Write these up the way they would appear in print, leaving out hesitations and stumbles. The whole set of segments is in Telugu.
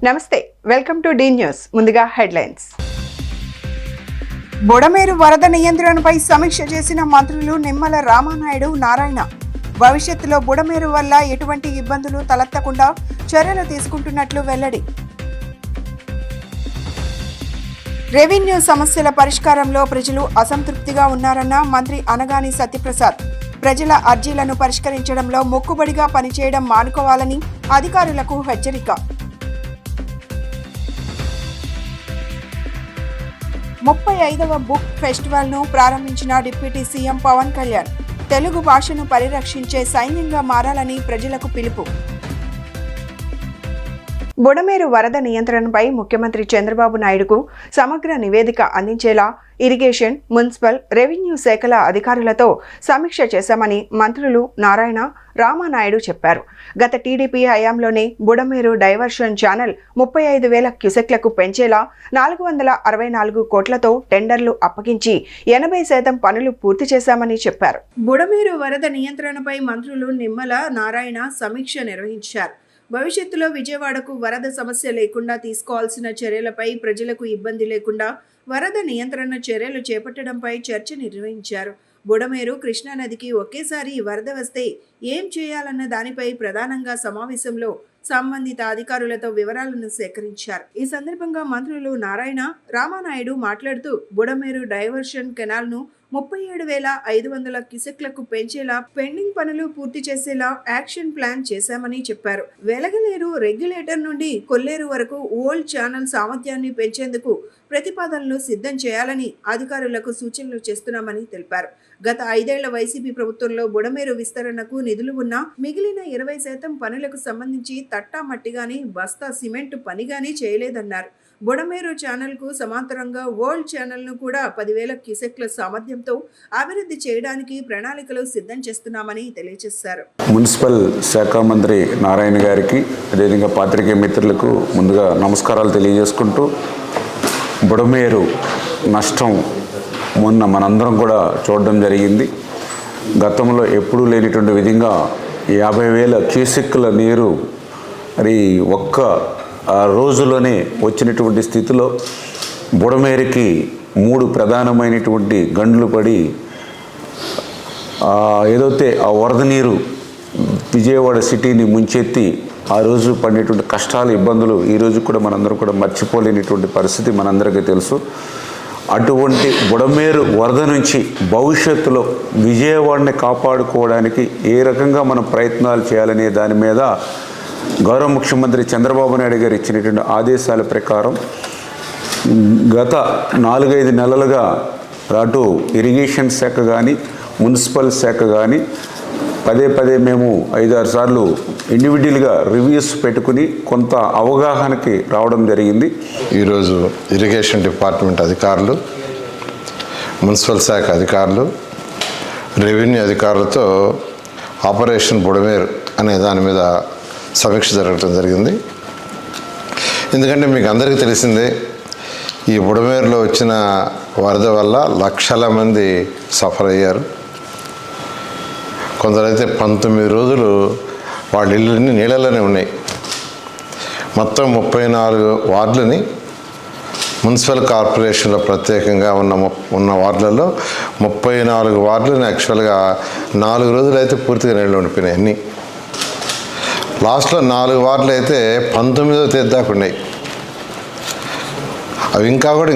నమస్తే, వెల్కమ్ టు డి న్యూస్. ముందుగా హెడ్లైన్స్. బుడమేరు వరద నియంత్రణపై సమీక్ష చేసిన మంత్రులు నిమ్మల రామానాయుడు, నారాయణ. భవిష్యత్తులో బుడమేరు వల్ల ఎటువంటి ఇబ్బందులు తలెత్తకుండా చర్యలు తీసుకుంటున్నట్లు వెల్లడి. రెవెన్యూ సమస్యల పరిష్కారంలో ప్రజలు అసంతృప్తిగా ఉన్నారన్న మంత్రి అనగాని సత్యప్రసాద్. ప్రజల అర్జీలను పరిష్కరించడంలో మొక్కుబడిగా పనిచేయడం మానుకోవాలని అధికారులకు హెచ్చరిక. 35వ బుక్ ఫెస్టివల్ ను ప్రారంభించిన డిప్యూటీ సీఎం పవన్ కళ్యాణ్. తెలుగు భాషను పరిరక్షించే సైన్యంగా మారాలని ప్రజలకు పిలుపు. బుడమేరు వరద నియంత్రణపై ముఖ్యమంత్రి చంద్రబాబు నాయుడుకు సమగ్ర నివేదిక అందించేలా ఇరిగేషన్, మున్సిపల్, రెవెన్యూ శాఖల అధికారులతో సమీక్ష చేశామని మంత్రులు నారాయణ, రామానాయుడు చెప్పారు. గత టీడీపీ హయాంలోనే బుడమేరు డైవర్షన్ ఛానల్ 35,000 క్యూసెక్లకు పెంచేలా 464 కోట్లతో టెండర్లు అప్పగించి 80% పనులు పూర్తి చేశామని చెప్పారు. బుడమేరు వరద నియంత్రణపై మంత్రులు నిమ్మల, నారాయణ సమీక్ష నిర్వహించారు. భవిష్యత్తులో విజయవాడకు వరద సమస్య లేకుండా తీసుకోవాల్సిన చర్యలపై, ప్రజలకు ఇబ్బంది లేకుండా వరద నియంత్రణ చర్యలు చేపట్టడంపై చర్చ నిర్వహించారు. బుడమేరు, కృష్ణానదికి ఒకేసారి వరద వస్తే ఏం చేయాలన్న దానిపై ప్రధానంగా సమావేశంలో సంబంధిత అధికారులతో వివరాలను సేకరించారు. ఈ సందర్భంగా మంత్రులు నారాయణ, రామానాయుడు మాట్లాడుతూ బుడమేరు డైవర్షన్ కెనాల్ ను 37,500 క్యూసెక్లకు పెంచేలా పెండింగ్ పనులు పూర్తి చేసేలా యాక్షన్ ప్లాన్ చేశామని చెప్పారు. వెలగలేరు రెగ్యులేటర్ నుండి కొల్లేరు వరకు ఓల్డ్ ఛానల్ సామర్థ్యాన్ని పెంచేందుకు ప్రతిపాదనలు సిద్ధం చేయాలని అధికారులకు సూచనలు చేస్తున్నామని తెలిపారు. గత 5 ఏళ్ల వైసీపీ ప్రభుత్వంలో బుడమేరు విస్తరణకు నిధులు ఉన్నా మిగిలిన 20% పనులకు సంబంధించి తట్టా మట్టిగాని, బస్తా సిమెంట్ పనిగాని చేయలేదన్నారు. బుడమేరు ఛానల్ కు సమాంతరంగా ఓల్డ్ ఛానల్ ను కూడా 10,000 క్యూసెక్ల సామర్థ్యంతో అభివృద్ధి చేయడానికి ప్రణాళికలు సిద్ధం చేస్తున్నామని తెలియజేశారు. మున్సిపల్ శాఖ మంత్రి నారాయణ గారికి, అదేవిధంగా పాత్రికేయ మిత్రులకు ముందుగా నమస్కారాలు తెలియజేసుకుంటూ, బుడమేరు నష్టం మొన్న మనందరం కూడా చూడడం జరిగింది. గతంలో ఎప్పుడూ లేనిటువంటి విధంగా 50,000 క్యూసెక్కుల నీరు మరి ఒక్క రోజులోనే వచ్చినటువంటి స్థితిలో బుడమేరుకి 3 ప్రధానమైనటువంటి గండ్లు పడి ఏదైతే ఆ వరద నీరు విజయవాడ సిటీని ముంచెత్తి ఆ రోజు పడినటువంటి కష్టాలు, ఇబ్బందులు ఈరోజు కూడా మనందరం కూడా మర్చిపోలేనిటువంటి పరిస్థితి మనందరికీ తెలుసు. అటువంటి బుడమేరు వరద నుంచి భవిష్యత్తులో విజయవాడని కాపాడుకోవడానికి ఏ రకంగా మనం ప్రయత్నాలు చేయాలనే దాని మీద గౌరవ ముఖ్యమంత్రి చంద్రబాబు నాయుడు గారు ఇచ్చినటువంటి ఆదేశాల ప్రకారం గత 4-5 నెలలుగా అటు ఇరిగేషన్ శాఖ కానీ, మున్సిపల్ శాఖ కానీ పదే మేము 5-6 సార్లు ఇండివిజువల్గా రివ్యూస్ పెట్టుకుని కొంత అవగాహనకి రావడం జరిగింది. ఈరోజు ఇరిగేషన్ డిపార్ట్మెంట్ అధికారులు, మున్సిపల్ శాఖ అధికారులు, రెవెన్యూ అధికారులతో ఆపరేషన్ బుడమేరు అనే దాని మీద సమీక్ష జరగడం జరిగింది. ఎందుకంటే మీకు అందరికీ తెలిసిందే, ఈ బుడమేరులో వచ్చిన వరద వల్ల లక్షల మంది సఫర్ అయ్యారు. కొందరైతే 19 రోజులు వాళ్ళ ఇళ్ళని నీళ్ళలోనే ఉన్నాయి. మొత్తం 34 వార్డులని మున్సిపల్ కార్పొరేషన్లో ప్రత్యేకంగా ఉన్న వార్డులలో 34 వార్డులని యాక్చువల్గా 4 రోజులు అయితే పూర్తిగా నీళ్ళు ఉండిపోయినాయి. అన్నీ లాస్ట్లో 4 వార్డులు అయితే 19వ తేదీ దాకా ఉన్నాయి. అవి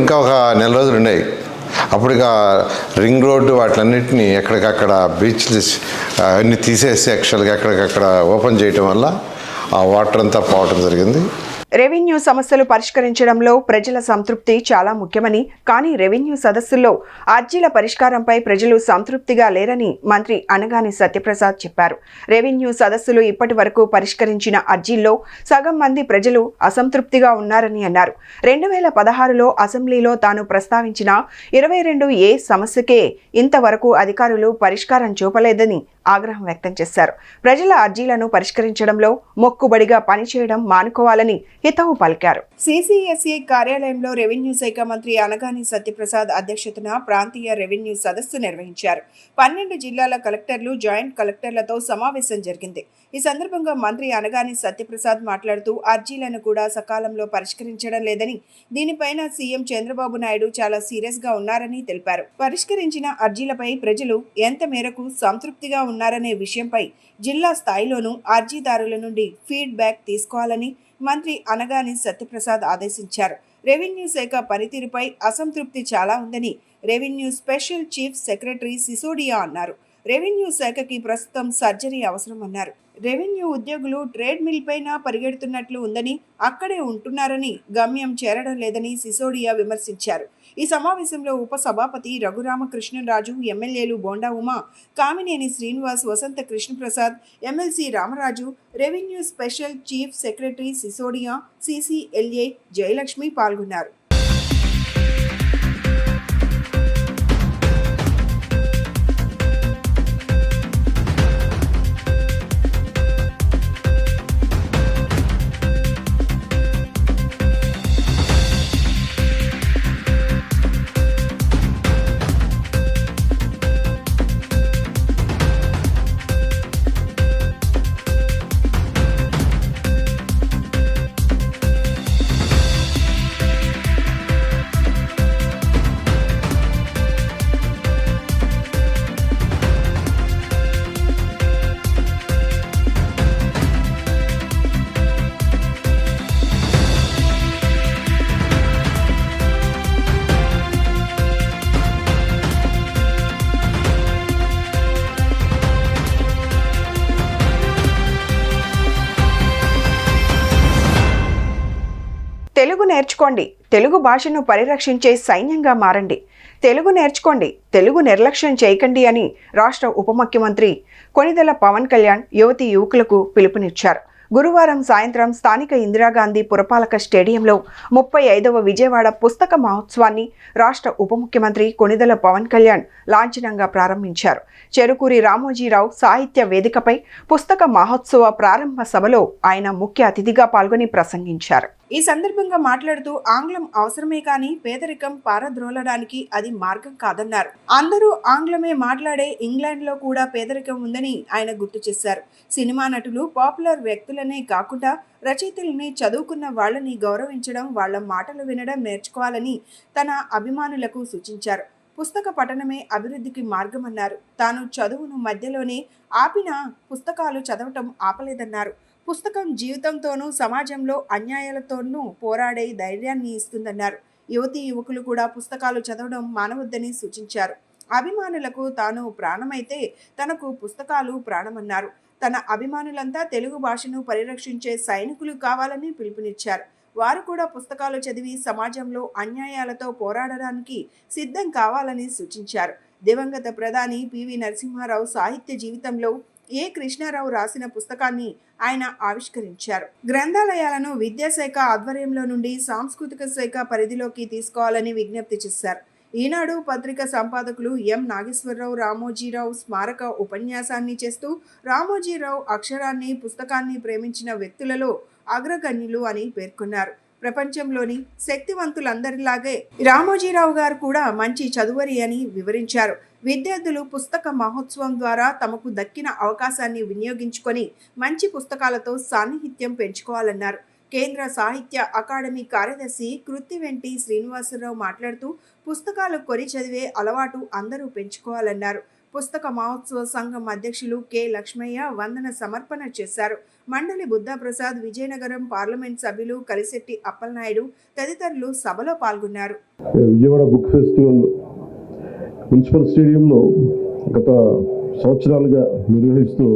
ఇంకా ఒక నెల రోజులు ఉన్నాయి. అప్పుడు ఇక రింగ్ రోడ్డు వాటిలన్నింటినీ ఎక్కడికక్కడ బీచ్లు అన్నీ తీసేసి యాక్చువల్గా ఎక్కడికక్కడ ఓపెన్ చేయటం వల్ల ఆ వాటర్ అంతా పోవటం జరిగింది. రెవెన్యూ సమస్యలు పరిష్కరించడంలో ప్రజల సంతృప్తి చాలా ముఖ్యమని, కానీ రెవెన్యూ సదస్సుల్లో అర్జీల పరిష్కారంపై ప్రజలు సంతృప్తిగా లేరని మంత్రి అనగాని సత్యప్రసాద్ చెప్పారు. రెవెన్యూ సదస్సులు ఇప్పటి వరకు పరిష్కరించిన అర్జీల్లో సగం మంది ప్రజలు అసంతృప్తిగా ఉన్నారని అన్నారు. 2016లో అసెంబ్లీలో తాను ప్రస్తావించిన 22A సమస్యకే ఇంతవరకు అధికారులు పరిష్కారం చూపలేదని ఆగ్రహం వ్యక్తం చేశారు. ప్రజల అర్జీలను పరిష్కరించడంలో మొక్కుబడిగా పనిచేయడం మానుకోవాలని హితవు పలికారు. సిసిఎస్ఈ కార్యాలయంలో రెవెన్యూ శాఖ మంత్రి అనగాని సత్యప్రసాద్ అధ్యక్షతన ప్రాంతీయ రెవెన్యూ సదస్సు నిర్వహించారు. 12 జిల్లాల కలెక్టర్లు, జాయింట్ కలెక్టర్లతో సమావేశం జరిగింది. ఈ సందర్భంగా మంత్రి అనగాని సత్యప్రసాద్ మాట్లాడుతూ అర్జీలను కూడా సకాలంలో పరిష్కరించడం లేదని, దీనిపైన సీఎం చంద్రబాబు నాయుడు చాలా సీరియస్ గా ఉన్నారని తెలిపారు. పరిష్కరించిన అర్జీలపై ప్రజలు ఎంత మేరకు సంతృప్తిగా ఉన్నారనే విషయంపై జిల్లా స్థాయిలోనూ అర్జీదారుల నుండి ఫీడ్బ్యాక్ తీసుకోవాలని మంత్రి అనగాని సత్యప్రసాద్ ఆదేశించారు. రెవెన్యూ శాఖ పనితీరుపై అసంతృప్తి చాలా ఉందని revenue special chief secretary Sisodia అన్నారు. రెవెన్యూ శాఖకి ప్రస్తుతం సర్జరీ అవసరమన్నారు. రెవెన్యూ ఉద్యోగులు ట్రేడ్ మిల్ పైన పరిగెడుతున్నట్లు ఉందని, అక్కడే ఉంటున్నారని, గమ్యం చేరడం లేదని సిసోడియా విమర్శించారు. ఈ సమావేశంలో ఉప సభాపతి రఘురామకృష్ణరాజు, ఎమ్మెల్యేలు Bonda Uma, Kamineni Srinivas, Vasantha Krishnaprasad, MLC Ramaraju, revenue special chief secretary Sisodia, CCLA Jayalakshmi పాల్గొన్నారు. తెలుగు నేర్చుకోండి, తెలుగు భాషను పరిరక్షించే సైన్యంగా మారండి. తెలుగు నేర్చుకోండి, తెలుగు నిర్లక్ష్యం చేయకండి అని రాష్ట్ర ఉప ముఖ్యమంత్రి కొణిదెల పవన్ కళ్యాణ్ యువతీ యువకులకు పిలుపునిచ్చారు. గురువారం సాయంత్రం స్థానిక ఇందిరాగాంధీ పురపాలక స్టేడియంలో 35వ విజయవాడ పుస్తక మహోత్సవాన్ని రాష్ట్ర ఉప ముఖ్యమంత్రి కొణిదెల పవన్ కళ్యాణ్ లాంఛనంగా ప్రారంభించారు. చెరుకూరి రామోజీరావు సాహిత్య వేదికపై పుస్తక మహోత్సవ ప్రారంభ సభలో ఆయన ముఖ్య అతిథిగా పాల్గొని ప్రసంగించారు. ఈ సందర్భంగా మాట్లాడుతూ ఆంగ్లం అవసరమే కానీ పేదరికం పారద్రోలడానికి అది మార్గం కాదన్నారు. అందరూ ఆంగ్లమే మాట్లాడే ఇంగ్లాండ్లో కూడా పేదరికం ఉందని ఆయన గుర్తు చేశారు. సినిమా నటులు, పాపులర్ వ్యక్తులనే కాకుండా రచయితల్ని, చదువుకున్న వాళ్ళని గౌరవించడం, వాళ్ళ మాటలు వినడం నేర్చుకోవాలని తన అభిమానులకు సూచించారు. పుస్తక పఠనమే అభివృద్ధికి మార్గమన్నారు. తాను చదువును మధ్యలోనే ఆపిన పుస్తకాలు చదవటం ఆపలేదన్నారు. పుస్తకం జీవితంతోనూ సమాజంలో అన్యాయాలతోనూ పోరాడే ధైర్యాన్ని ఇస్తుందన్నారు. యువతీ యువకులు కూడా పుస్తకాలు చదవడం మానవద్దని సూచించారు. అభిమానులకు తాను ప్రాణమైతే తనకు పుస్తకాలు ప్రాణమన్నారు. తన అభిమానులంతా తెలుగు భాషను పరిరక్షించే సైనికులు కావాలని పిలుపునిచ్చారు. వారు కూడా పుస్తకాలు చదివి సమాజంలో అన్యాయాలతో పోరాడడానికి సిద్ధం కావాలని సూచించారు. దివంగత ప్రధాని పివి నరసింహారావు సాహిత్య జీవితంలో ఏ కృష్ణారావు రాసిన పుస్తకాన్ని ఆయన ఆవిష్కరించారు. గ్రంథాలయాలను విద్యాశాఖ ఆధ్వర్యంలో నుండి సాంస్కృతిక శాఖ పరిధిలోకి తీసుకోవాలని విజ్ఞప్తి చేశారు. ఈనాడు పత్రిక సంపాదకులు ఎం నాగేశ్వరరావు రామోజీరావు స్మారక ఉపన్యాసాన్ని చేస్తూ రామోజీరావు అక్షరాన్ని, పుస్తకాన్ని ప్రేమించిన వ్యక్తులలో అగ్రగణ్యులు అని పేర్కొన్నారు. ప్రపంచంలోని శక్తివంతులందరిలాగే రామోజీరావు గారు కూడా మంచి చదువరి అని వివరించారు. విద్యార్థులు పుస్తక మహోత్సవం ద్వారా తమకు దక్కిన అవకాశాన్ని వినియోగించుకొని మంచి పుస్తకాలతో సాన్నిహిత్యం పెంచుకోవాలన్నారు. కేంద్ర సాహిత్య అకాడమీ కార్యదర్శి కృత్తివెంటి శ్రీనివాసరావు మాట్లాడుతూ పుస్తకాలు కొని చదివే అలవాటు అందరూ పెంచుకోవాలన్నారు. పుస్తక మహోత్సవ సంఘం అధ్యక్షులు కె లక్ష్మయ్య వందన సమర్పణ చేశారు. మండలి బుద్ధప్రసాద్, విజయనగరం పార్లమెంట్ సభ్యులు కలిశెట్టి అప్పలనాయుడు తదితరులు సభలో పాల్గొన్నారు. విజయవాడ బుక్ ఫెస్టివల్ మున్సిపల్ స్టేడియంలో గత సంవత్సరాలుగా నిర్వహిస్తూ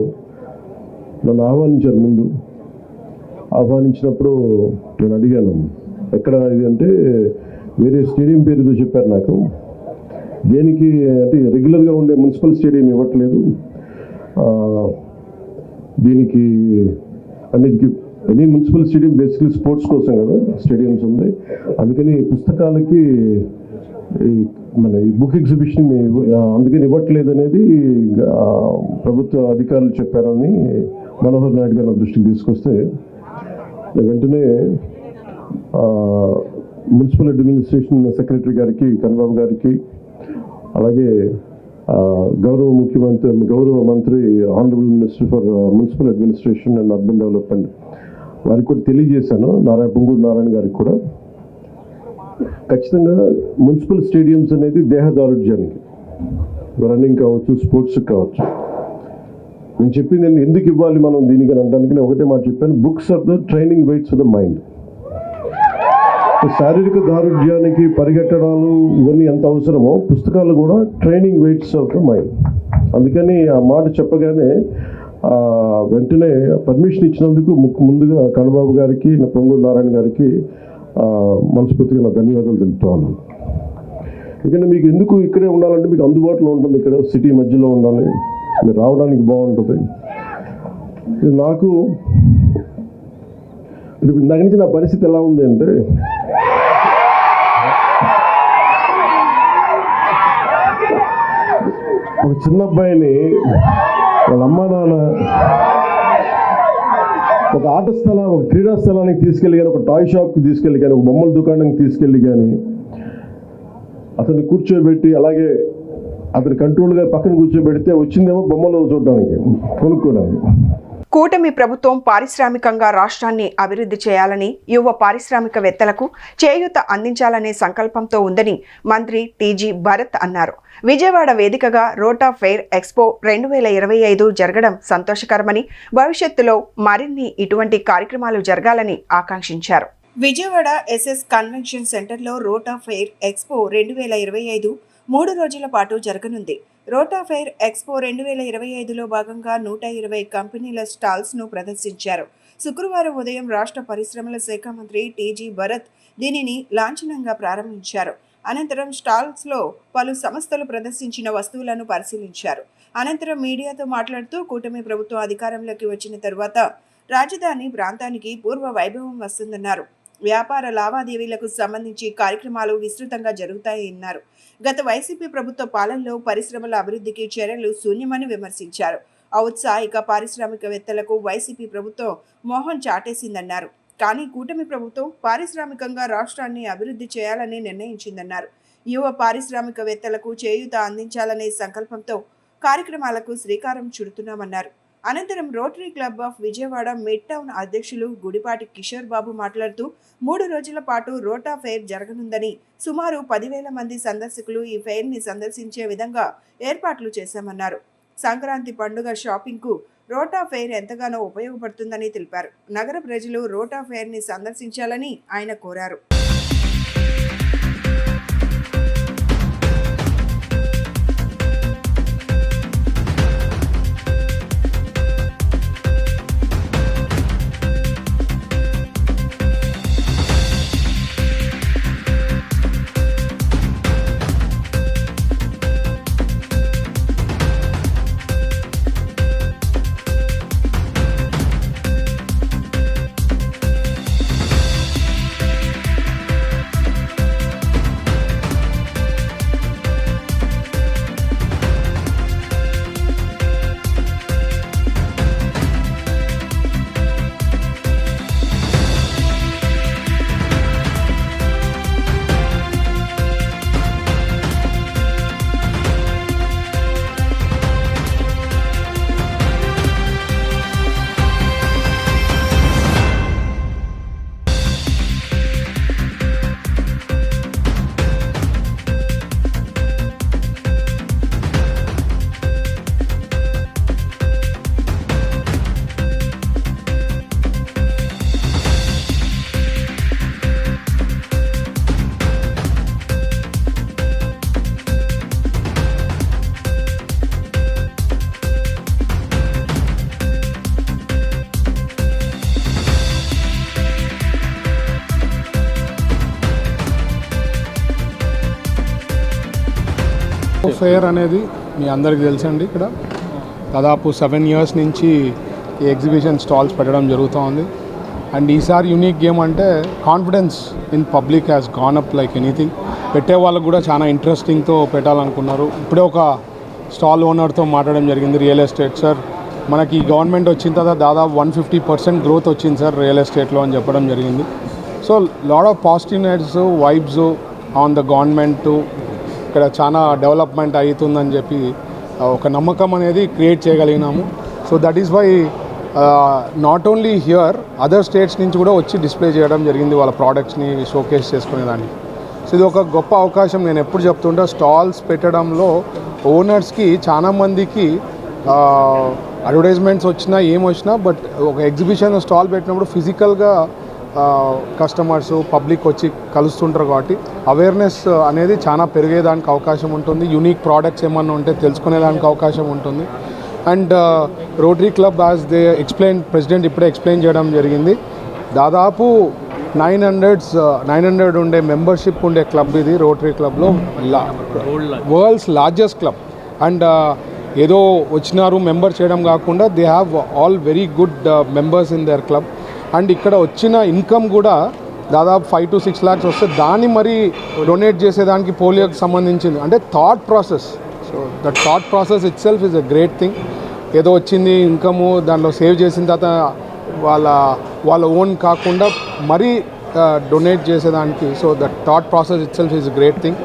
నన్ను ఆహ్వానించారు. ముందు ఆహ్వానించినప్పుడు నేను అడిగాను, ఎక్కడ ఇది అంటే వేరే స్టేడియం పేరుతో చెప్పారు నాకు. దేనికి అంటే రెగ్యులర్గా ఉండే మున్సిపల్ స్టేడియం ఇవ్వట్లేదు, దీనికి అన్నిటికీ any municipal stadium basically sports కోసం కదా స్టేడియంస్ ఉంది, అందుకని పుస్తకాలకి మన ఈ బుక్ ఎగ్జిబిషన్ అందుకని ఇవ్వట్లేదు అనేది ప్రభుత్వ అధికారులు చెప్పారని మనోహర్ నాయుడు గారు దృష్టికి తీసుకొస్తే వెంటనే మున్సిపల్ అడ్మినిస్ట్రేషన్ సెక్రటరీ గారికి కన్నబాబు గారికి అలాగే గౌరవ మంత్రి honourable minister for municipal administration and urban development వారికి కూడా తెలియజేశాను, పొంగూరు నారాయణ గారికి కూడా. ఖచ్చితంగా మున్సిపల్ స్టేడియంస్ అనేది దేహదారుఢ్యానికి, రన్నింగ్ కావచ్చు, స్పోర్ట్స్ కావచ్చు. నేను చెప్పింది నేను ఎందుకు ఇవ్వాలి మనం దీనికి అని అనడానికి నేను ఒకటే మాట చెప్పాను, books are the training weights for the mind. శారీరక దారుఢ్యానికి పరిగెట్టడాలు ఇవన్నీ ఎంత అవసరమో పుస్తకాలు కూడా training weights of the mind. అందుకని ఆ మాట చెప్పగానే వెంటనే పర్మిషన్ ఇచ్చినందుకు ముందుగా కన్నబాబు గారికి, పొంగూరు నారాయణ గారికి మనస్ఫూర్తిగా నా ధన్యవాదాలు తెలుపుతా ఉన్నాను. ఎందుకంటే మీకు ఎందుకు ఇక్కడే ఉండాలంటే మీకు అందుబాటులో ఉంటుంది, ఇక్కడ సిటీ మధ్యలో ఉండాలి, మీరు రావడానికి బాగుంటుంది. నాకు ఇందాక నుంచి నా పరిస్థితి ఎలా ఉంది అంటే ఒక చిన్న అబ్బాయిని వాళ్ళ అమ్మా నాన్న ఒక ఒక క్రీడా స్థలానికి తీసుకెళ్ళి కానీ, ఒక టాయ్ షాప్కి తీసుకెళ్ళి కానీ, ఒక బొమ్మల దుకాణానికి తీసుకెళ్ళి కానీ అతన్ని కూర్చోబెట్టి అలాగే అతని కంట్రోల్గా పక్కన కూర్చోబెడితే వచ్చిందేమో బొమ్మలు చూడడానికి, కొనుక్కోవడానికి. కూటమి ప్రభుత్వం పారిశ్రామికంగా రాష్ట్రాన్ని అభివృద్ధి చేయాలని, యువ పారిశ్రామికవేత్తలకు చేయూత అందించాలనే సంకల్పంతో ఉందని మంత్రి టీజీ భరత్ అన్నారు. విజయవాడ వేదికగా రోటా ఫెయిర్ ఎక్స్పో 2025 జరగడం సంతోషకరమని, భవిష్యత్తులో మరిన్ని ఇటువంటి కార్యక్రమాలు జరగాలని ఆకాంక్షించారు. విజయవాడ ఎస్ఎస్ కన్వెన్షన్ సెంటర్లో రోటా ఫెయిర్ ఎక్స్పో 2025 3 రోజుల పాటు జరగనుంది. రోటా ఫెయిర్ ఎక్స్పో 2025లో భాగంగా 120 కంపెనీల స్టాల్స్ను ప్రదర్శించారు. శుక్రవారం ఉదయం రాష్ట్ర పరిశ్రమల శాఖ మంత్రి టీజీ భరత్ దీనిని లాంఛనంగా ప్రారంభించారు. అనంతరం స్టాల్స్లో పలు సంస్థలు ప్రదర్శించిన వస్తువులను పరిశీలించారు. అనంతరం మీడియాతో మాట్లాడుతూ కూటమి ప్రభుత్వం అధికారంలోకి వచ్చిన తరువాత రాజధాని ప్రాంతానికి పూర్వ వైభవం వస్తుందన్నారు. వ్యాపార లావాదేవీలకు సంబంధించి కార్యక్రమాలు విస్తృతంగా జరుగుతాయన్నారు. గత వైసీపీ ప్రభుత్వ పాలనలో పరిశ్రమల అభివృద్ధికి చర్యలు శూన్యమని విమర్శించారు. ఔత్సాహిక పారిశ్రామికవేత్తలకు వైసీపీ ప్రభుత్వం మోహం చాటేసిందన్నారు. కానీ కూటమి ప్రభుత్వం పారిశ్రామికంగా రాష్ట్రాన్ని అభివృద్ధి చేయాలని నిర్ణయించిందన్నారు. యువ పారిశ్రామికవేత్తలకు చేయూత అందించాలనే సంకల్పంతో కార్యక్రమాలకు శ్రీకారం చుడుతున్నామన్నారు. అనంతరం rotary club of Vijayawada mid town అధ్యక్షులు గుడిపాటి కిషోర్ బాబు మాట్లాడుతూ 3 రోజుల పాటు రోటా ఫెయిర్ జరగనుందని, సుమారు 10,000 మంది సందర్శకులు ఈ ఫెయిర్ని సందర్శించే విధంగా ఏర్పాట్లు చేశామన్నారు. సంక్రాంతి పండుగ షాపింగ్కు రోటా ఫెయిర్ ఎంతగానో ఉపయోగపడుతుందని తెలిపారు. నగర ప్రజలు రోటా ఫెయిర్ని సందర్శించాలని ఆయన కోరారు. ఫెయిర్ అనేది మీ అందరికీ తెలుసండి. ఇక్కడ దాదాపు 7 years నుంచి ఈ ఎగ్జిబిషన్ స్టాల్స్ పెట్టడం జరుగుతూ ఉంది. అండ్ ఈసారి యూనిక్ గేమ్ అంటే confidence in public has gone up like anything. పెట్టే వాళ్ళకు కూడా చాలా ఇంట్రెస్టింగ్తో పెట్టాలనుకున్నారు. ఇప్పుడే ఒక స్టాల్ ఓనర్తో మాట్లాడడం జరిగింది. రియల్ ఎస్టేట్ సార్, మనకి గవర్నమెంట్ వచ్చిన తర్వాత దాదాపు 150% గ్రోత్ వచ్చింది సార్ రియల్ ఎస్టేట్లో అని చెప్పడం జరిగింది. So lot of positiveness vibes on the government, ఇక్కడ చాలా డెవలప్మెంట్ అవుతుందని చెప్పి ఒక నమ్మకం అనేది క్రియేట్ చేయగలిగినాము. So that is why not only here, other states నుంచి కూడా వచ్చి డిస్ప్లే చేయడం జరిగింది వాళ్ళ ప్రోడక్ట్స్ని షోకేస్ చేసుకునేదానికి. సో ఇది ఒక గొప్ప అవకాశం. నేను ఎప్పుడు చెప్తుంటా, స్టాల్స్ పెట్టడంలో ఓనర్స్కి చాలామందికి అడ్వర్టైజ్మెంట్స్ వచ్చినా ఏమొచ్చినా, బట్ ఒక ఎగ్జిబిషన్ స్టాల్ పెట్టినప్పుడు ఫిజికల్గా కస్టమర్స్ పబ్లిక్ వచ్చి కలుస్తుంటారు కాబట్టి అవేర్నెస్ అనేది చాలా పెరిగేదానికి అవకాశం ఉంటుంది. యూనిక్ ప్రోడక్ట్స్ ఏమన్నా ఉంటే తెలుసుకునేదానికి అవకాశం ఉంటుంది. And rotary club as they explain, president ఇప్పుడే ఎక్స్ప్లెయిన్ చేయడం జరిగింది, దాదాపు 900 ఉండే మెంబర్షిప్ ఉండే క్లబ్ ఇది. రోటరీ క్లబ్లో వరల్డ్స్ లార్జెస్ట్ క్లబ్. అండ్ ఏదో వచ్చినారు మెంబర్ చేయడం కాకుండా they have all very good members in there club. And ఇక్కడ వచ్చిన ఇన్కమ్ కూడా దాదాపు 5 to 6 lakhs వస్తే దాన్ని మరి డొనేట్ చేసేదానికి పోలియోకి సంబంధించింది. అంటే thought process. So that thought process itself is a great thing. ఏదో వచ్చింది ఇన్కము దానిలో సేవ్ చేసిన తర్వాత వాళ్ళ ఓన్ కాకుండా మరీ డొనేట్ చేసేదానికి. So that thought process itself is a great thing.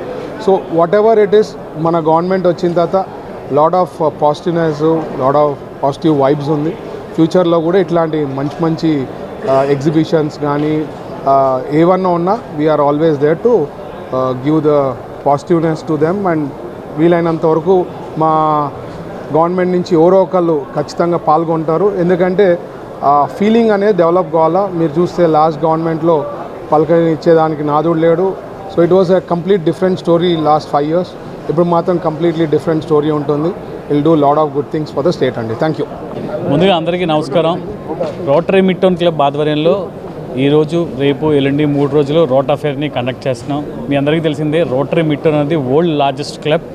So whatever it is, మన గవర్నమెంట్ వచ్చిన తర్వాత lot of positiveness, lot of positive vibes ఉంది. ఫ్యూచర్లో కూడా ఇట్లాంటి మంచి ఎగ్జిబిషన్స్ కానీ ఏమన్నా ఉన్నా we are always there to give the positiveness to them. And వీలైనంత వరకు మా గవర్నమెంట్ నుంచి ఎవరో ఒకళ్ళు ఖచ్చితంగా పాల్గొంటారు. ఎందుకంటే ఫీలింగ్ అనేది డెవలప్ కావాలా. మీరు చూస్తే లాస్ట్ గవర్నమెంట్లో పలకని ఇచ్చేదానికి నాదుడు లేడు. So it was a complete different story last 5 years. ఇప్పుడు మాత్రం కంప్లీట్లీ డిఫరెంట్ స్టోరీ ఉంటుంది. Will do lot of good things for the state అండి. Thank you. ముందుగా అందరికీ నమస్కారం. రోటరీ మిడ్ టౌన్ క్లబ్ ఆధ్వర్యంలో ఈరోజు రేపు ఎల్లుండి 3 రోజులు రోట్ అఫేర్ని కండక్ట్ చేస్తున్నాం. మీ అందరికీ తెలిసిందే, రోటరీ మిడ్ టౌన్ అనేది వరల్డ్ లార్జెస్ట్ క్లబ్.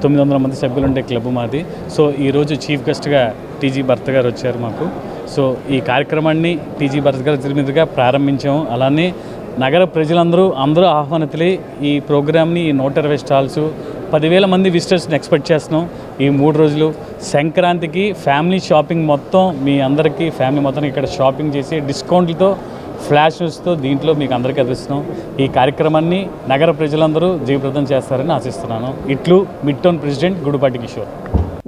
900 మంది సభ్యులు ఉండే క్లబ్ మాది. సో ఈరోజు చీఫ్ గెస్ట్గా టీజీ భరత్ గారు వచ్చారు మాకు. సో ఈ కార్యక్రమాన్ని టీజీ భరత్ గారి మీదుగా ప్రారంభించాము. అలానే నగర అందరూ ఆహ్వానితులై ఈ ప్రోగ్రామ్ని, ఈ 120 స్టాల్స్, 10,000 మంది విజిటర్స్ని ఎక్స్పెక్ట్ చేస్తున్నాం. ఈ 3 రోజులు సంక్రాంతికి ఫ్యామిలీ షాపింగ్ మొత్తం మీ అందరికీ, ఫ్యామిలీ మొత్తం ఇక్కడ షాపింగ్ చేసి డిస్కౌంట్లతో, ఫ్లాష్ న్యూస్తో దీంట్లో మీకు అందరికీ అందిస్తున్నాం. ఈ కార్యక్రమాన్ని నగర ప్రజలందరూ జయప్రదం చేస్తారని ఆశిస్తున్నాను. ఇట్లు mid town president Gudipati Kishore.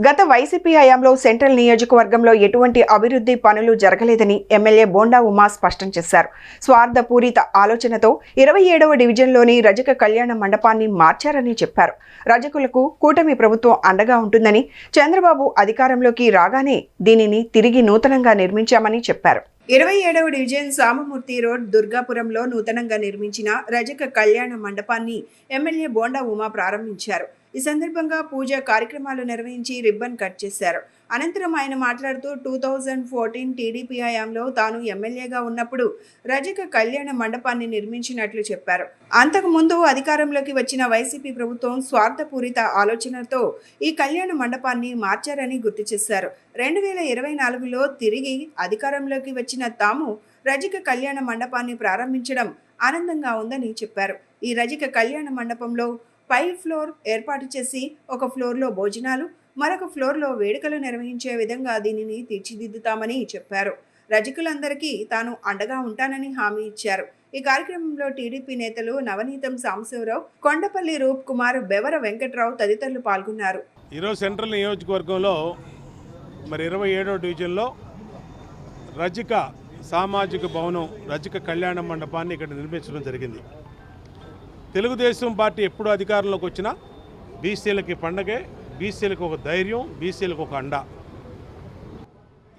గత వైసీపీ హయాంలో సెంట్రల్ నియోజకవర్గంలో ఎటువంటి అభివృద్ధి పనులు జరగలేదని ఎమ్మెల్యే బోండా ఉమా స్పష్టం చేశారు. స్వార్థపూరిత ఆలోచనతో 27వ డివిజన్లోని రజక కళ్యాణ మండపాన్ని మార్చారని చెప్పారు. రజకులకు కూటమి ప్రభుత్వం అండగా ఉంటుందని, చంద్రబాబు అధికారంలోకి రాగానే దీనిని తిరిగి నూతనంగా నిర్మించామని చెప్పారు. 27వ డివిజన్ సామమూర్తి రోడ్ దుర్గాపురంలో నూతనంగా నిర్మించిన రజక కళ్యాణ మండపాన్ని ఎమ్మెల్యే బోండా ఉమా ప్రారంభించారు. ఈ సందర్భంగా పూజ కార్యక్రమాలు నిర్వహించి రిబ్బన్ కట్ చేశారు. అనంతరం ఆయన మాట్లాడుతూ 2014 టీడీపీ హయాంలో తాను ఎమ్మెల్యేగా ఉన్నప్పుడు రజక కళ్యాణ మండపాన్ని నిర్మించినట్లు చెప్పారు. అంతకుముందు అధికారంలోకి వచ్చిన వైసీపీ ప్రభుత్వం స్వార్థపూరిత ఆలోచనతో ఈ కళ్యాణ మండపాన్ని మార్చారని గుర్తు చేశారు. 2024లో తిరిగి అధికారంలోకి వచ్చిన తాము రజక కళ్యాణ మండపాన్ని ప్రారంభించడం ఆనందంగా ఉందని చెప్పారు. ఈ రజక కళ్యాణ మండపంలో 5 ఫ్లోర్ ఏర్పాటు చేసి ఒక ఫ్లోర్లో భోజనాలు, మరొక ఫ్లోర్లో వేడుకలు నిర్వహించే విధంగా దీనిని తీర్చిదిద్దుతామని చెప్పారు. రజకులందరికీ తాను అండగా ఉంటానని హామీ ఇచ్చారు. ఈ కార్యక్రమంలో టీడీపీ నేతలు నవనీతం సాంబశివరావు, కొండపల్లి రూప్ కుమార్, బెవర వెంకట్రావు తదితరులు పాల్గొన్నారు. ఈరోజు సెంట్రల్ నియోజకవర్గంలో 27వ డివిజన్లో రజక సామాజిక భవనం, రజక కళ్యాణ మండపాన్ని ఇక్కడ నిర్మించడం జరిగింది. తెలుగుదేశం పార్టీ ఎప్పుడు అధికారంలోకి వచ్చినా బీసీలకి పండగే, బీసీలకు ఒక ధైర్యం, బీసీలకు ఒక అండ.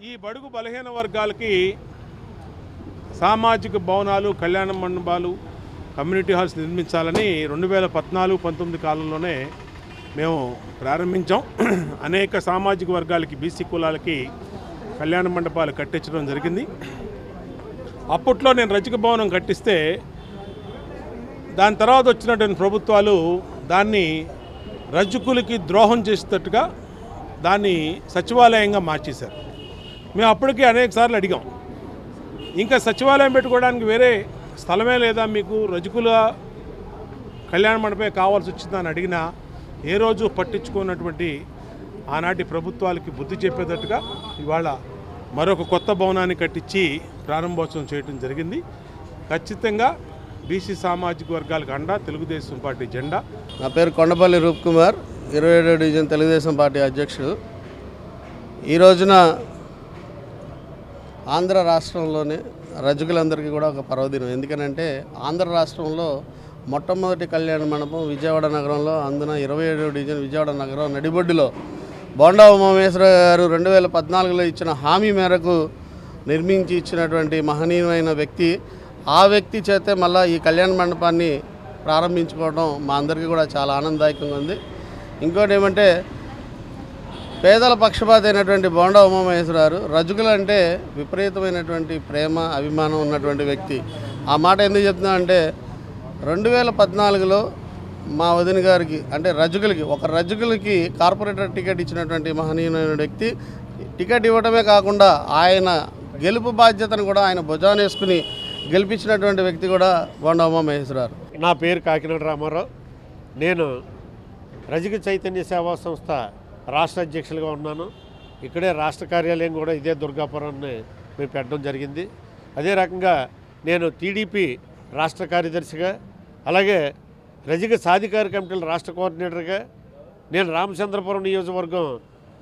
ఈ బడుగు బలహీన వర్గాలకి సామాజిక భవనాలు, కళ్యాణ మండపాలు, కమ్యూనిటీ హాల్స్ నిర్మించాలని 2014-19 కాలంలోనే మేము ప్రారంభించాం. అనేక సామాజిక వర్గాలకి, బీసీ కులాలకి కళ్యాణ మండపాలు కట్టించడం జరిగింది. అప్పట్లో నేను రజక భవనం కట్టిస్తే దాని తర్వాత వచ్చినటువంటి ప్రభుత్వాలు దాన్ని రజకులకి ద్రోహం చేసేటట్టుగా దాన్ని సచివాలయంగా మార్చేశారు. మేము అప్పటికే అనేక సార్లు అడిగాం, ఇంకా సచివాలయం పెట్టుకోవడానికి వేరే స్థలమే లేదా మీకు? రజకుల కళ్యాణ మండపమే కావాల్సి వచ్చిందని అడిగినా ఏ రోజు పట్టించుకున్నటువంటి ఆనాటి ప్రభుత్వాలకి బుద్ధి చెప్పేటట్టుగా ఇవాళ మరొక కొత్త భవనాన్ని కట్టించి ప్రారంభోత్సవం చేయడం జరిగింది. ఖచ్చితంగా బీసీ సామాజిక వర్గాలకు అండా తెలుగుదేశం పార్టీ జెండా. నా పేరు కొండపల్లి రూప్ కుమార్, 27వ డివిజన్ తెలుగుదేశం పార్టీ అధ్యక్షుడు. ఈ రోజున ఆంధ్ర రాష్ట్రంలోని రజకులందరికీ కూడా ఒక పర్వదినం. ఎందుకనంటే ఆంధ్ర రాష్ట్రంలో మొట్టమొదటి కళ్యాణ మండపం విజయవాడ నగరంలో, అందున 27వ డివిజన్ విజయవాడ నగరం నడిబొడ్డులో బోండా ఉమామహేశ్వర గారు 2014లో ఇచ్చిన హామీ మేరకు నిర్మించి ఇచ్చినటువంటి మహనీయమైన వ్యక్తి. ఆ వ్యక్తి చేతే మళ్ళీ ఈ కళ్యాణ మండపాన్ని ప్రారంభించుకోవడం మా అందరికీ కూడా చాలా ఆనందదాయకంగా ఉంది. ఇంకోటి ఏమంటే పేదల పక్షపాతి అయినటువంటి బోండా ఉమామహేశ్వర గారు రజకులంటే విపరీతమైనటువంటి ప్రేమ అభిమానం ఉన్నటువంటి వ్యక్తి. ఆ మాట ఎందుకు చెప్తున్నా అంటే 2014లో మా వదిన గారికి అంటే రజకులకి ఒక రజకులకి కార్పొరేటర్ టికెట్ ఇచ్చినటువంటి మహనీయమైన వ్యక్తి. టికెట్ ఇవ్వడమే కాకుండా ఆయన గెలుపు బాధ్యతను కూడా ఆయన భుజాన వేసుకుని గెలిపించినటువంటి వ్యక్తి కూడా బోండా ఉమామహేశ్వరరావు. నా పేరు కాకినాడ రామారావు. నేను రజక చైతన్య సేవా సంస్థ రాష్ట్ర అధ్యక్షులుగా ఉన్నాను. ఇక్కడే రాష్ట్ర కార్యాలయం కూడా ఇదే దుర్గాపురాన్ని మేము పెట్టడం జరిగింది. అదే రకంగా నేను టీడీపీ రాష్ట్ర కార్యదర్శిగా, అలాగే రజక సాధికార కమిటీల రాష్ట్ర కోఆర్డినేటర్గా, నేను రామచంద్రపురం నియోజకవర్గం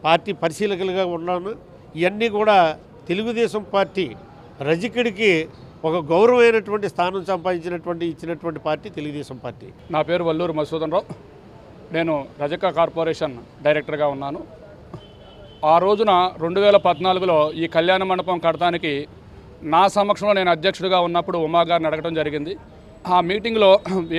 పార్టీ పరిశీలకులుగా ఉన్నాను. ఇవన్నీ కూడా తెలుగుదేశం పార్టీ రజకుడికి ఒక గౌరవమైనటువంటి స్థానం ఇచ్చినటువంటి పార్టీ తెలుగుదేశం పార్టీ. నా పేరు వల్లూరు మధుసూదన్ రావు. నేను రజక కార్పొరేషన్ డైరెక్టర్గా ఉన్నాను. ఆ రోజున 2014లో ఈ కళ్యాణ మండపం కడటానికి నా సమక్షంలో నేను అధ్యక్షుడిగా ఉన్నప్పుడు ఉమా గారిని అడగడం జరిగింది. ఆ మీటింగ్లో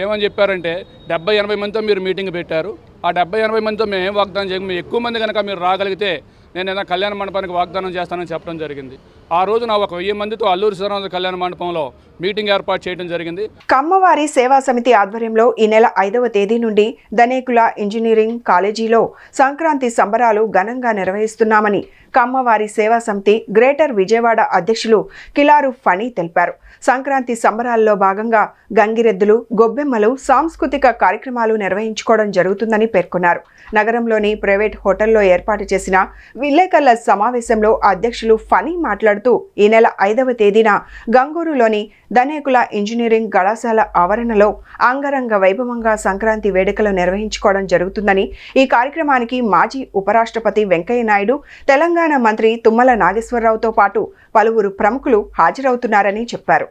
ఏమని చెప్పారంటే 70-80 మందితో మీరు మీటింగ్ పెట్టారు. ఆ 70-80 మందితో మేము ఏం వాగ్దానం చేయము, ఎక్కువ మంది కనుక మీరు రాగలిగితే నేను ఏదైనా కళ్యాణ మండపానికి వాగ్దానం చేస్తానని చెప్పడం జరిగింది. ఆ రోజున ఒక 1000 మందితో అల్లూరి సీతారామరాజు కళ్యాణ మండపంలో మీటింగ్ ఏర్పాటు చేయడం జరిగింది. కమ్మవారి సేవా సమితి ఆధ్వర్యంలో ఈ నెల 5వ తేదీ నుండి దనేకుల ఇంజనీరింగ్ కాలేజీలో సంక్రాంతి సంబరాలు ఘనంగా నిర్వహిస్తున్నామని కమ్మవారి సేవా సమితి గ్రేటర్ విజయవాడ అధ్యక్షులు కిలారు ఫణి తెలిపారు. సంక్రాంతి సంబరాల్లో భాగంగా గంగిరెద్దులు, గొబ్బెమ్మలు, సాంస్కృతిక కార్యక్రమాలు నిర్వహించుకోవడం జరుగుతుందని పేర్కొన్నారు. నగరంలోని ప్రైవేట్ హోటల్లో ఏర్పాటు చేసిన విలేకరుల సమావేశంలో అధ్యక్షులు ఫణి మాట్లాడుతూ ఈ నెల 5వ తేదీన గంగూరులోని దనేకుల ఇంజనీరింగ్ కళాశాల ఆవరణలో అంగరంగ వైభవంగా సంక్రాంతి వేడుకలు నిర్వహించుకోవడం జరుగుతుందని, ఈ కార్యక్రమానికి మాజీ ఉపరాష్ట్రపతి వెంకయ్య నాయుడు, తెలంగాణ మంత్రి తుమ్మల నాగేశ్వరరావుతో పాటు పలువురు ప్రముఖులు హాజరవుతున్నారని చెప్పారు.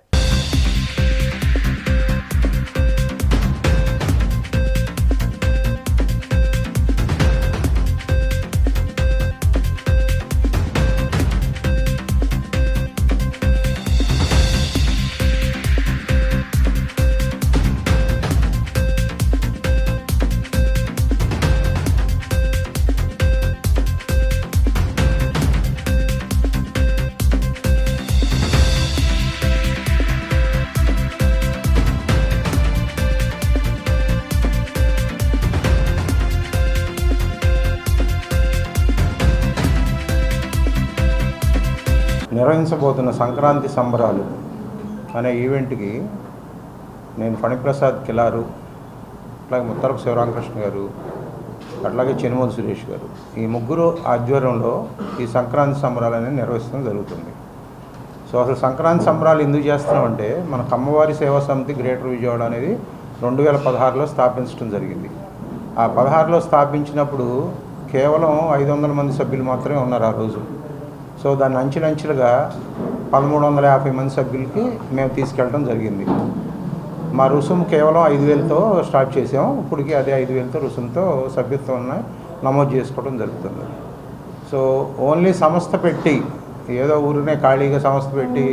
నిర్వహించబోతున్న సంక్రాంతి సంబరాలు అనే ఈవెంట్కి నేను ఫణిప్రసాద్ కిలారు, అట్లాగే ముత్తరపు శివరామకృష్ణ గారు, అట్లాగే చెనుమూరి సురేష్ గారు, ఈ ముగ్గురు ఆధ్వర్యంలో ఈ సంక్రాంతి సంబరాలు అనేది నిర్వహించడం జరుగుతుంది. సో అసలు సంక్రాంతి సంబరాలు ఎందుకు చేస్తున్నామంటే మన కమ్మవారి సేవా సమితి గ్రేటర్ విజయవాడ అనేది 2016లో స్థాపించడం జరిగింది. ఆ 16లో స్థాపించినప్పుడు కేవలం 500 మంది సభ్యులు మాత్రమే ఉన్నారు ఆ రోజు. సో దాన్ని అంచెలంచెలుగా 1350 మంది సభ్యులకి మేము తీసుకెళ్ళడం జరిగింది. మా రుసుము కేవలం 5000తో స్టార్ట్ చేసాము. ఇప్పటికీ అదే 5000తో రుసుముతో సభ్యత్వాన్ని నమోదు చేసుకోవడం జరుగుతుంది. సో ఓన్లీ సంస్థ పెట్టి ఏదో ఊరినే ఖాళీగా సంస్థ పెట్టి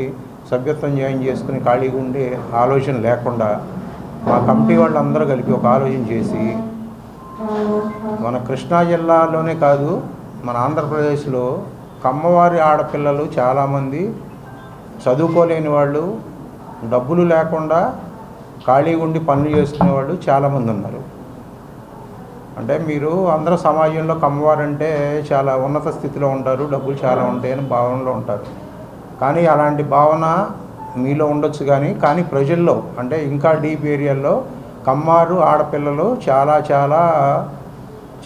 సభ్యత్వం జాయిన్ చేసుకుని ఖాళీగా ఉండే ఆలోచన లేకుండా మా కమిటీ వాళ్ళందరూ కలిపి ఒక ఆలోచన చేసి మన కృష్ణా జిల్లాలోనే కాదు మన ఆంధ్రప్రదేశ్లో కమ్మవారి ఆడపిల్లలు చాలామంది చదువుకోలేని వాళ్ళు, డబ్బులు లేకుండా ఖాళీగా ఉండి పనులు చేసుకునే వాళ్ళు చాలామంది ఉన్నారు. అంటే మీరు అందరూ సమాజంలో కమ్మవారంటే చాలా ఉన్నత స్థితిలో ఉంటారు, డబ్బులు చాలా ఉంటాయని భావనలో ఉంటారు. కానీ అలాంటి భావన మీలో ఉండొచ్చు కానీ ప్రజల్లో అంటే ఇంకా డీప్ ఏరియాల్లో కమ్మారు ఆడపిల్లలు చాలా చాలా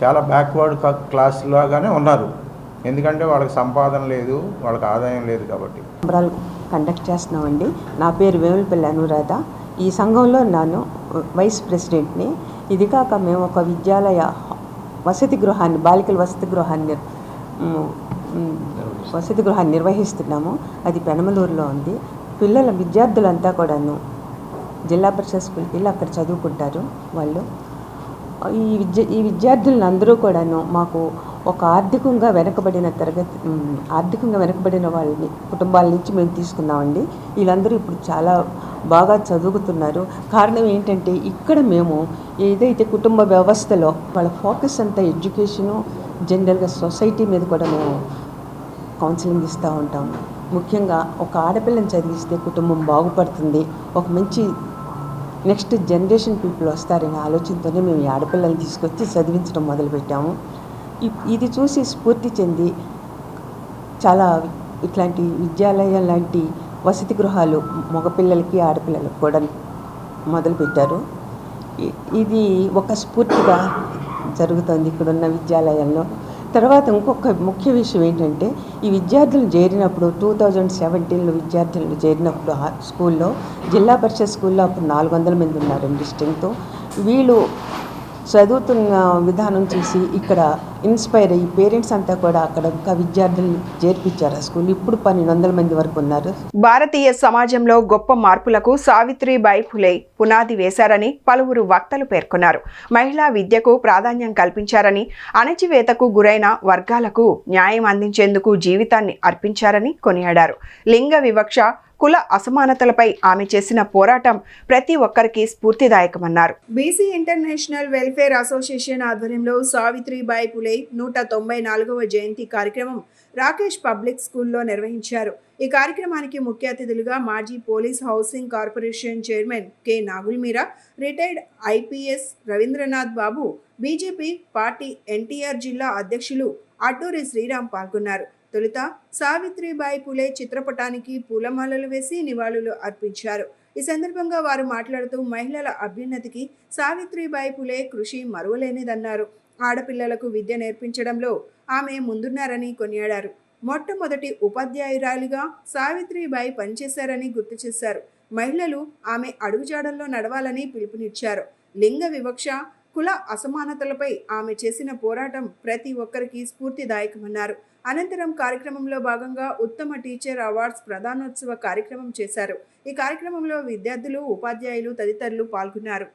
చాలా బ్యాక్వర్డ్ క్లాస్ లాగానే ఉన్నారు. ఎందుకంటే వాళ్ళకి సంపాదన లేదు, వాళ్ళకి ఆదాయం లేదు కాబట్టి. సంబరాలు కండక్ట్ చేస్తున్నామండి. నా పేరు వేములపల్లి అనురాధ. ఈ సంఘంలో నేను వైస్ ప్రెసిడెంట్ని. ఇది కాక మేము ఒక విద్యాలయ వసతి గృహాన్ని, బాలికల వసతి గృహాన్ని నిర్వహిస్తున్నాము. అది పెనమలూరులో ఉంది. విద్యార్థులంతా కూడాను జిల్లా పరిషత్ స్కూల్కి వెళ్ళి అక్కడ చదువుకుంటారు. వాళ్ళు ఈ విద్యార్థులందరూ కూడాను మాకు ఒక ఆర్థికంగా వెనకబడిన వాళ్ళని కుటుంబాల నుంచి మేము తీసుకున్నామండి. వీళ్ళందరూ ఇప్పుడు చాలా బాగా చదువుకుతున్నారు. కారణం ఏంటంటే ఇక్కడ మేము ఏదైతే కుటుంబ వ్యవస్థలో వాళ్ళ ఫోకస్ అంతా ఎడ్యుకేషను, జనరల్గా సొసైటీ మీద కూడా మేము కౌన్సిలింగ్ ఇస్తూ ఉంటాము. ముఖ్యంగా ఒక ఆడపిల్లని చదివిస్తే కుటుంబం బాగుపడుతుంది, ఒక మంచి నెక్స్ట్ జనరేషన్ పీపుల్ వస్తారనే ఆలోచనతోనే మేము ఈ ఆడపిల్లల్ని తీసుకొచ్చి చదివించడం మొదలుపెట్టాము. ఇది చూసి స్ఫూర్తి చెంది చాలా ఇట్లాంటి విద్యాలయం లాంటి వసతి గృహాలు మగపిల్లలకి ఆడపిల్లలకు కూడా మొదలుపెట్టారు. ఇది ఒక స్ఫూర్తిగా జరుగుతుంది ఇక్కడున్న విద్యాలయంలో. తర్వాత ఇంకొక ముఖ్య విషయం ఏంటంటే ఈ విద్యార్థులు చేరినప్పుడు 2017లో విద్యార్థులు చేరినప్పుడు స్కూల్లో, జిల్లా పరిషత్ స్కూల్లో అప్పుడు 400 మంది ఉన్నారండి స్ట్రెంగ్త్. వీళ్ళు చదువుతున్న విధానం చూసి ఇక్కడ ఇన్స్పైర్ అయ్యి పేరెంట్స్ అంతా కూడా అక్కడ ఇంకా విద్యార్థులను చేర్పించారు ఆ స్కూల్. ఇప్పుడు 1200 మంది వరకు ఉన్నారు. భారతీయ సమాజంలో గొప్ప మార్పులకు సావిత్రిబాయి ఫులే పునాది వేశారని పలువురు వక్తలు పేర్కొన్నారు. మహిళా విద్యకు ప్రాధాన్యం కల్పించారని, అణచివేతకు గురైన వర్గాలకు న్యాయం అందించేందుకు జీవితాన్ని అర్పించారని కొనియాడారు. లింగ వివక్ష, కుల అసమానతలపై ఆమె చేసిన పోరాటం ప్రతి ఒక్కరికి స్ఫూర్తిదాయకమన్నారు. బీసీ ఇంటర్నేషనల్ వెల్ఫేర్ అసోసియేషన్ ఆధ్వర్యంలో సావిత్రిబాయి పులే 194వ జయంతి కార్యక్రమం రాకేష్ పబ్లిక్ స్కూల్లో నిర్వహించారు. ఈ కార్యక్రమానికి ముఖ్య అతిథులుగా మాజీ police housing corporation chairman K Nagulmeera, retired IPS Ravindranath Babu, BJP party NTR జిల్లా అధ్యక్షులు అడ్డూరి శ్రీరామ్ పాల్గొన్నారు. తొలుత సావిత్రిబాయి పులే చిత్రపటానికి పూలమాలలు వేసి నివాళులు అర్పించారు. ఈ సందర్భంగా వారు మాట్లాడుతూ మహిళల అభ్యున్నతికి సావిత్రిబాయి పులే కృషి మరువలేనిదన్నారు. ఆడపిల్లలకు విద్య నేర్పించడంలో ఆమె ముందున్నారని కొనియాడారు. మొట్టమొదటి ఉపాధ్యాయురాలిగా సావిత్రిబాయి పనిచేశారని గుర్తు చేశారు. మహిళలు ఆమె అడుగుజాడల్లో నడవాలని పిలుపునిచ్చారు. లింగ వివక్ష, కుల అసమానతలపై ఆమె చేసిన పోరాటం ప్రతి ఒక్కరికి స్ఫూర్తిదాయకమన్నారు. అనంతరం కార్యక్రమంలో భాగంగా ఉత్తమ టీచర్ అవార్డ్స్ ప్రధానోత్సవ కార్యక్రమం చేశారు. ఈ కార్యక్రమంలో విద్యార్థులు, ఉపాధ్యాయులు తదితరులు పాల్గొన్నారు.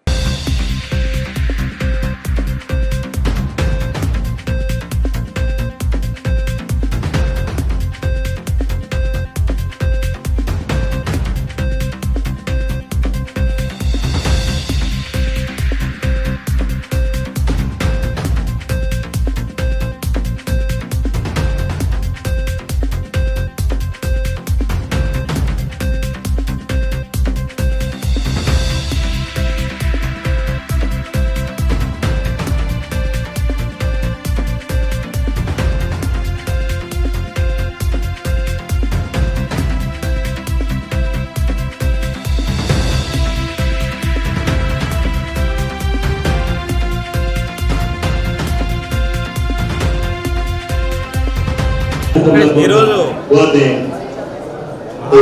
ఈరోజు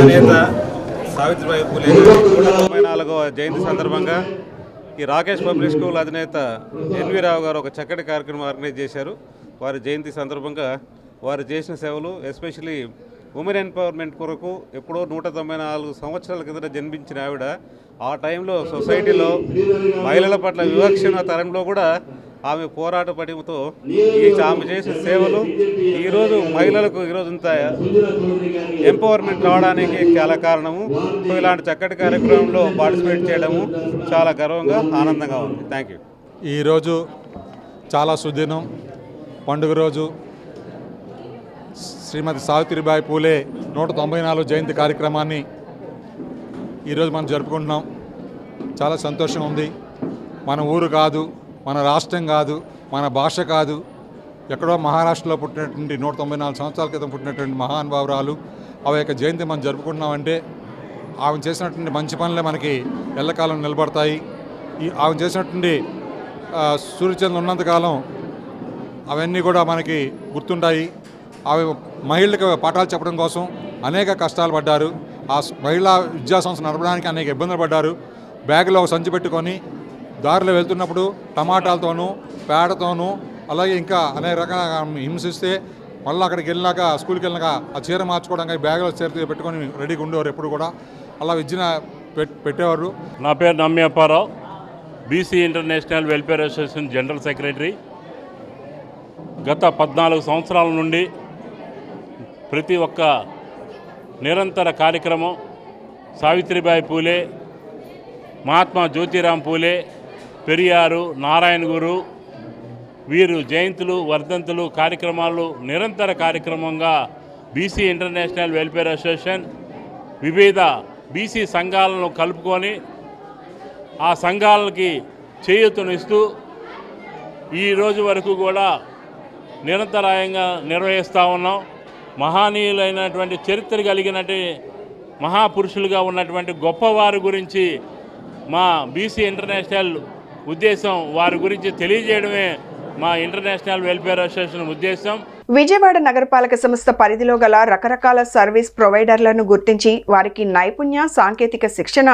నేత సావిత్రిబాయి ఫులే 194వ జయంతి సందర్భంగా ఈ రాకేష్ పబ్లిక్ స్కూల్ అధినేత ఎన్వి రావు గారు ఒక చక్కటి కార్యక్రమం ఆర్గనైజ్ చేశారు. వారి జయంతి సందర్భంగా వారు చేసిన సేవలు, ఎస్పెషలీ ఉమెన్ ఎంపవర్మెంట్ కొరకు ఎప్పుడో 194 సంవత్సరాల కిందట జన్మించిన ఆవిడ ఆ టైంలో సొసైటీలో మహిళల పట్ల వివక్షణ తరంలో కూడా ఆమె పోరాట పటిమతో ఆమె చేసిన సేవలు ఈరోజు మహిళలకు ఈరోజు ఇంత ఎంపవర్మెంట్ రావడానికి చాలా కారణము. ఇలాంటి చక్కటి కార్యక్రమంలో పార్టిసిపేట్ చేయడము చాలా గర్వంగా, ఆనందంగా ఉంది. Thank you. ఈరోజు చాలా సుదినం, పండుగ రోజు. శ్రీమతి సావిత్రిబాయి పూలే 194 జయంతి కార్యక్రమాన్ని ఈరోజు మనం జరుపుకుంటున్నాం. చాలా సంతోషం ఉంది. మన ఊరు కాదు, మన రాష్ట్రం కాదు, మన భాష కాదు, ఎక్కడో మహారాష్ట్రలో పుట్టినటువంటి 194 సంవత్సరాల క్రితం పుట్టినటువంటి మహానుభావురాలు ఆమె యొక్క జయంతి మనం జరుపుకుంటున్నామంటే ఆమె చేసినటువంటి మంచి పనులే మనకి ఎల్లకాలం నిలబడతాయి. ఆమె చేసినటువంటి సూర్యచంద్ర ఉన్నంతకాలం అవన్నీ కూడా మనకి గుర్తుంటాయి. అవి మహిళలకు పాఠాలు చెప్పడం కోసం అనేక కష్టాలు పడ్డారు. ఆ మహిళా విద్యా సంస్థ నడపడానికి అనేక ఇబ్బందులు పడ్డారు. బ్యాగులో ఒక సంచి పెట్టుకొని దారిలో వెళ్తున్నప్పుడు టమాటాలతోనూ పేడతోనూ అలాగే ఇంకా అనేక రకాల హింసిస్తే మళ్ళీ అక్కడికి వెళ్ళినాక స్కూల్కి వెళ్ళినాక ఆ చీర మార్చుకోవడానికి బ్యాగులో చీర పెట్టుకొని రెడీగా ఉండేవారు. ఎప్పుడు కూడా అలా విద్యను పెట్టేవారు. నా పేరు Namyapparao, BC international welfare association general secretary. గత 14 సంవత్సరాల నుండి ప్రతి ఒక్క నిరంతర కార్యక్రమం సావిత్రిబాయి పూలే, మహాత్మా జ్యోతిరామ్ పూలే, పెరియారు, నారాయణ గురు వీరు జయంతులు వర్ధంతులు కార్యక్రమాలు నిరంతర కార్యక్రమంగా బీసీ ఇంటర్నేషనల్ వెల్ఫేర్ అసోసియేషన్ వివిధ బీసీ సంఘాలను కలుపుకొని ఆ సంఘాలకి చేయూతనిస్తూ ఈ రోజు వరకు కూడా నిరంతరాయంగా నిర్వహిస్తూ ఉన్నాం. మహానీయులైనటువంటి చరిత్ర కలిగినటువంటి మహాపురుషులుగా ఉన్నటువంటి గొప్పవారి గురించి మా బీసీ ఇంటర్నేషనల్ ఉద్దేశం వారి గురించి తెలియజేయడమే మా ఇంటర్నేషనల్ వెల్ఫేర్ అసోసియేషన్ ఉద్దేశం. విజయవాడ నగరపాలక సంస్థ పరిధిలో గల రకరకాల సర్వీస్ ప్రొవైడర్లను గుర్తించి వారికి నైపుణ్య సాంకేతిక శిక్షణ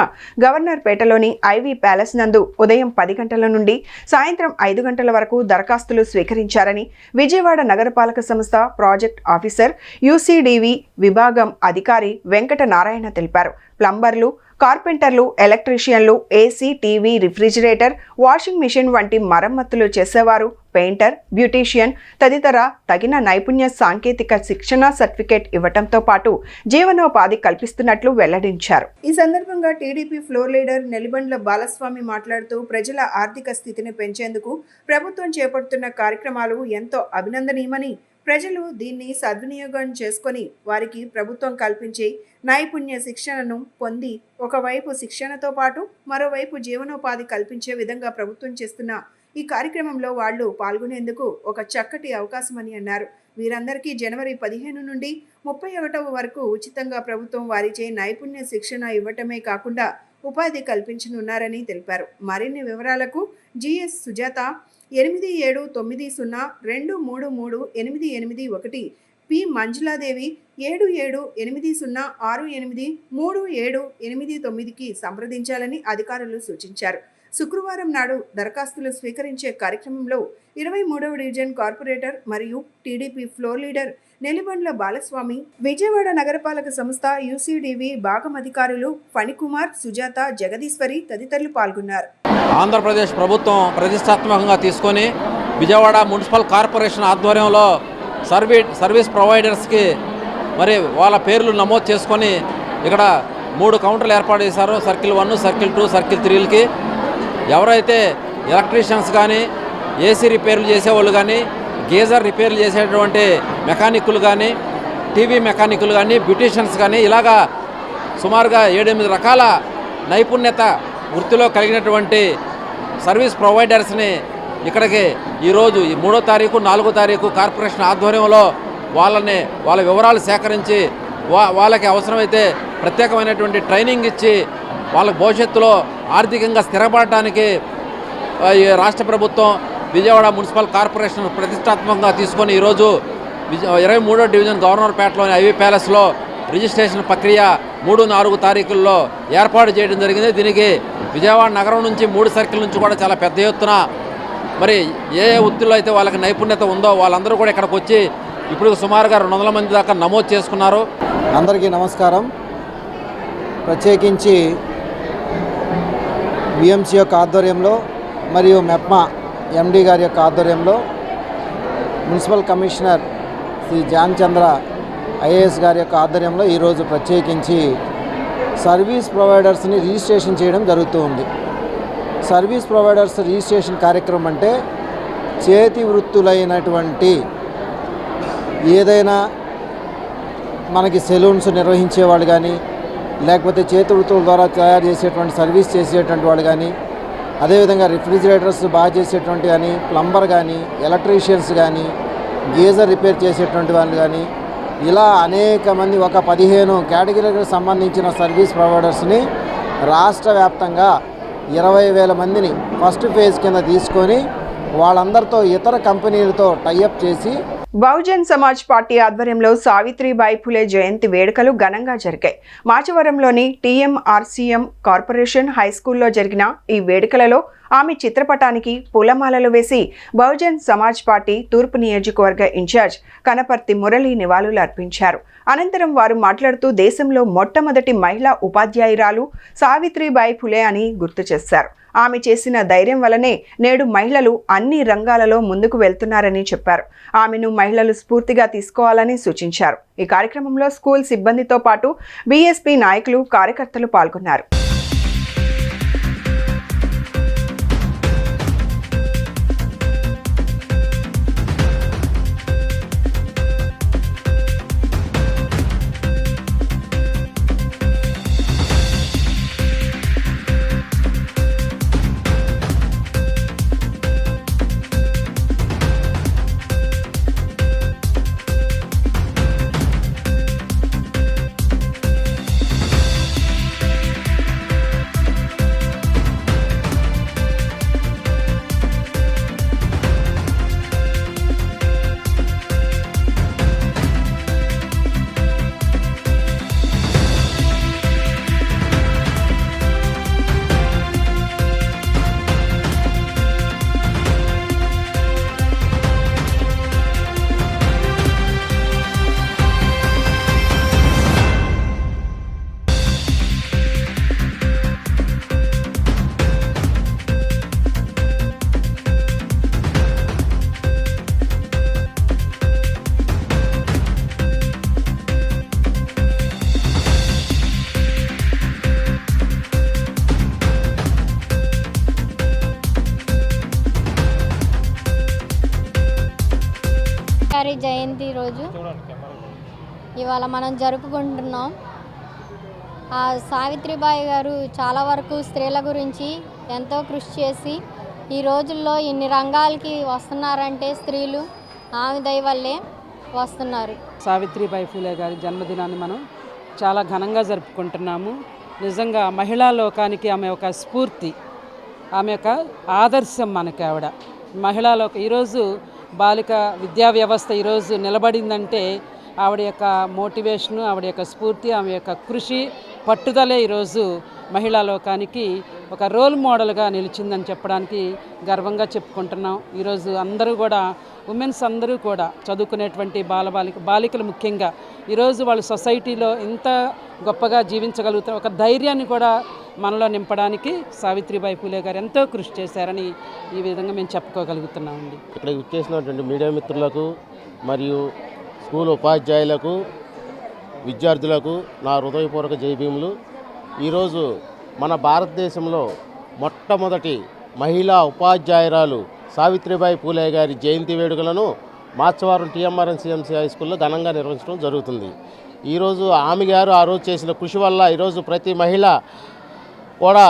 గవర్నర్ పేటలోని ఐవీ ప్యాలెస్ నందు ఉదయం 10 గంటల నుండి సాయంత్రం 5 గంటల వరకు దరఖాస్తులు స్వీకరించారని విజయవాడ నగరపాలక సంస్థ ప్రాజెక్ట్ ఆఫీసర్ యూసీడీవీ విభాగం అధికారి వెంకట నారాయణ తెలిపారు. ప్లంబర్లు, కార్పెంటర్లు, ఎలక్ట్రీషియన్లు, AC, TV, refrigerator, washing machine వంటి మరమ్మతులు చేసేవారు, పెయింటర్, బ్యూటీషియన్ తదితర తగిన నైపుణ్య సాంకేతిక శిక్షణ సర్టిఫికేట్ ఇవ్వడంతో పాటు జీవనోపాధి కల్పిస్తున్నట్లు వెల్లడించారు. ఈ సందర్భంగా TDP floor leader Nelibandla Balaswamy మాట్లాడుతూ ప్రజల ఆర్థిక స్థితిని పెంచేందుకు ప్రభుత్వం చేపడుతున్న కార్యక్రమాలు ఎంతో అభినందనీయమని, ప్రజలు దీన్ని సద్వినియోగం చేసుకొని వారికి ప్రభుత్వం కల్పించే నైపుణ్య శిక్షణను పొంది ఒకవైపు శిక్షణతో పాటు మరోవైపు జీవనోపాధి కల్పించే విధంగా ప్రభుత్వం చేస్తున్న ఈ కార్యక్రమంలో వాళ్లు పాల్గొనేందుకు ఒక చక్కటి అవకాశమని అన్నారు. వీరందరికీ జనవరి 15 నుండి 31 వరకు ఉచితంగా ప్రభుత్వం వారిచే నైపుణ్య శిక్షణ ఇవ్వటమే కాకుండా ఉపాధి కల్పించనున్నారని తెలిపారు. మరిన్ని వివరాలకు జిఎస్ సుజాత 8780233881, పి మంజులాదేవి 7780683789కి సంప్రదించాలని అధికారులు సూచించారు. శుక్రవారం నాడు దరఖాస్తులు స్వీకరించే కార్యక్రమంలో 23వ డివిజన్ కార్పొరేటర్ మరియు TDP floor leader Nelibandla Balaswamy, Vijayawada నగరపాలక సంస్థ యూసీడీవీ భాగం అధికారులు ఫణికుమార్, సుజాత, జగదీశ్వరి తదితరులు పాల్గొన్నారు. ఆంధ్రప్రదేశ్ ప్రభుత్వం ప్రతిష్టాత్మకంగా తీసుకొని విజయవాడ మున్సిపల్ కార్పొరేషన్ ఆధ్వర్యంలో సర్వీస్ ప్రొవైడర్స్కి మరి వాళ్ళ పేర్లు నమోదు చేసుకొని ఇక్కడ 3 కౌంటర్లు ఏర్పాటు చేశారు. సర్కిల్ 1, సర్కిల్ 2, సర్కిల్ 3కి ఎవరైతే ఎలక్ట్రీషియన్స్ కానీ, ఏసీ రిపేర్లు చేసేవాళ్ళు కానీ, గీజర్ రిపేర్లు చేసేటువంటి మెకానిక్కులు కానీ, టీవీ మెకానిక్కులు కానీ, బ్యూటీషియన్స్ కానీ ఇలాగా సుమారుగా 7-8 రకాల నైపుణ్యత వృత్తిలో కలిగినటువంటి సర్వీస్ ప్రొవైడర్స్ని ఇక్కడికి ఈరోజు 3వ తారీఖు 4వ తారీఖు కార్పొరేషన్ ఆధ్వర్యంలో వాళ్ళ వివరాలు సేకరించి వాళ్ళకి అవసరమైతే ప్రత్యేకమైనటువంటి ట్రైనింగ్ ఇచ్చి వాళ్ళ భవిష్యత్తులో ఆర్థికంగా స్థిరపడటానికి ఈ రాష్ట్ర ప్రభుత్వం విజయవాడ మున్సిపల్ కార్పొరేషన్ ప్రతిష్టాత్మకంగా తీసుకొని ఈరోజు 23వ డివిజన్ గవర్నర్పేటలోని ఐవీ ప్యాలెస్లో రిజిస్ట్రేషన్ ప్రక్రియ 3-4 తారీఖుల్లో ఏర్పాటు చేయడం జరిగింది. దీనికి విజయవాడ నగరం నుంచి 3 సర్కిల్ నుంచి కూడా చాలా పెద్ద ఎత్తున మరి ఏ వృత్తిలో అయితే వాళ్ళకి నైపుణ్యత ఉందో వాళ్ళందరూ కూడా ఇక్కడికి వచ్చి ఇప్పుడు సుమారుగా 200 మంది దాకా నమోదు చేసుకున్నారు. అందరికీ నమస్కారం. ప్రత్యేకించి బిఎంసి యొక్క ఆధ్వర్యంలో మరియు మెప్మా ఎండి గారి యొక్క ఆధ్వర్యంలో మున్సిపల్ కమిషనర్ శ్రీ జాన్ చంద్ర ఐఏఎస్ గారి యొక్క ఆధ్వర్యంలో ఈరోజు ప్రత్యేకించి సర్వీస్ ప్రొవైడర్స్ని రిజిస్ట్రేషన్ చేయడం జరుగుతూ ఉంది. సర్వీస్ ప్రొవైడర్స్ రిజిస్ట్రేషన్ కార్యక్రమం అంటే చేతి వృత్తులైనటువంటి ఏదైనా మనకి సెలూన్స్ నిర్వహించేవాళ్ళు కానీ, లేకపోతే చేతి వృత్తుల ద్వారా తయారు చేసేటువంటి సర్వీస్ చేసేటువంటి వాళ్ళు కానీ, అదేవిధంగా రిఫ్రిజిరేటర్స్ బాగా చేసేటువంటి కానీ, ప్లంబర్ కానీ, ఎలక్ట్రీషియన్స్ కానీ, గీజర్ రిపేర్ చేసేటువంటి వాళ్ళు కానీ, ఇలా అనేక మంది ఒక 15 కేటగిరీలకు సంబంధించిన సర్వీస్ ప్రొవైడర్స్ని రాష్ట్ర వ్యాప్తంగా 20,000 మందిని ఫస్ట్ ఫేజ్ కింద తీసుకొని వాళ్ళందరితో ఇతర కంపెనీలతో టైఅప్ చేసి బహుజన్ సమాజ్ పార్టీ ఆధ్వర్యంలో సావిత్రిబాయి ఫులే జయంతి వేడుకలు ఘనంగా జరిగాయి. మాచవరంలోని టీఎంఆర్సీఎం కార్పొరేషన్ హై స్కూల్లో జరిగిన ఈ వేడుకలలో ఆమె చిత్రపటానికి పూలమాలలు వేసి బహుజన్ సమాజ్ పార్టీ తూర్పు నియోజకవర్గ ఇన్ఛార్జ్ కనపర్తి మురళి నివాళులు అర్పించారు. అనంతరం వారు మాట్లాడుతూ దేశంలో మొట్టమొదటి మహిళా ఉపాధ్యాయురాలు సావిత్రిబాయి ఫులే అని గుర్తు చేశారు. ఆమె చేసిన ధైర్యం వల్లనే నేడు మహిళలు అన్ని రంగాలలో ముందుకు వెళ్తున్నారని చెప్పారు. ఆమెను మహిళలు స్ఫూర్తిగా తీసుకోవాలని సూచించారు. ఈ కార్యక్రమంలో స్కూల్ సిబ్బందితో పాటు బీఎస్పీ నాయకులు, కార్యకర్తలు పాల్గొన్నారు. జయంతి రోజు ఇవాళ మనం జరుపుకుంటున్నాం. ఆ సావిత్రిబాయి గారు చాలా వరకు స్త్రీల గురించి ఎంతో కృషి చేసి ఈ రోజుల్లో ఇన్ని రంగాలకి వస్తున్నారంటే స్త్రీలు ఆమె దయ వల్లే వస్తున్నారు. సావిత్రిబాయి ఫూలే గారి జన్మదినాన్ని మనం చాలా ఘనంగా జరుపుకుంటున్నాము. నిజంగా మహిళా లోకానికి ఆమె ఒక స్ఫూర్తి, ఆమె ఒక ఆదర్శం. మనకి ఆవిడ మహిళా లోక ఈరోజు బాలిక విద్యా వ్యవస్థ ఈరోజు నిలబడిందంటే ఆవిడ యొక్క మోటివేషను, ఆవిడ యొక్క స్ఫూర్తి, ఆమె యొక్క కృషి, పట్టుదలే ఈరోజు మహిళా లోకానికి ఒక రోల్ మోడల్గా నిలిచిందని చెప్పడానికి గర్వంగా చెప్పుకుంటున్నాం. ఈరోజు అందరూ కూడా ఉమెన్స్ అందరూ కూడా చదువుకునేటువంటి బాలికలు ముఖ్యంగా ఈరోజు వాళ్ళు సొసైటీలో ఇంత గొప్పగా జీవించగలుగుతారు. ఒక ధైర్యాన్ని కూడా మనలో నింపడానికి సావిత్రిబాయి ఫూలే గారు ఎంతో కృషి చేశారని ఈ విధంగా మేము చెప్పుకోగలుగుతున్నామండి. ఇక్కడ వచ్చేసినటువంటి మీడియా మిత్రులకు మరియు స్కూల్ ఉపాధ్యాయులకు, విద్యార్థులకు నా హృదయపూర్వక జైభీములు. ఈరోజు మన భారతదేశంలో మొట్టమొదటి మహిళా ఉపాధ్యాయురాలు సావిత్రిబాయి ఫూలే గారి జయంతి వేడుకలను మాచవరం టీఎంఆర్సీఎంసీ హై స్కూల్లో ఘనంగా నిర్వహించడం జరుగుతుంది. ఈరోజు ఆమె గారు ఆ రోజు చేసిన కృషి వల్ల ఈరోజు ప్రతి మహిళ కూడా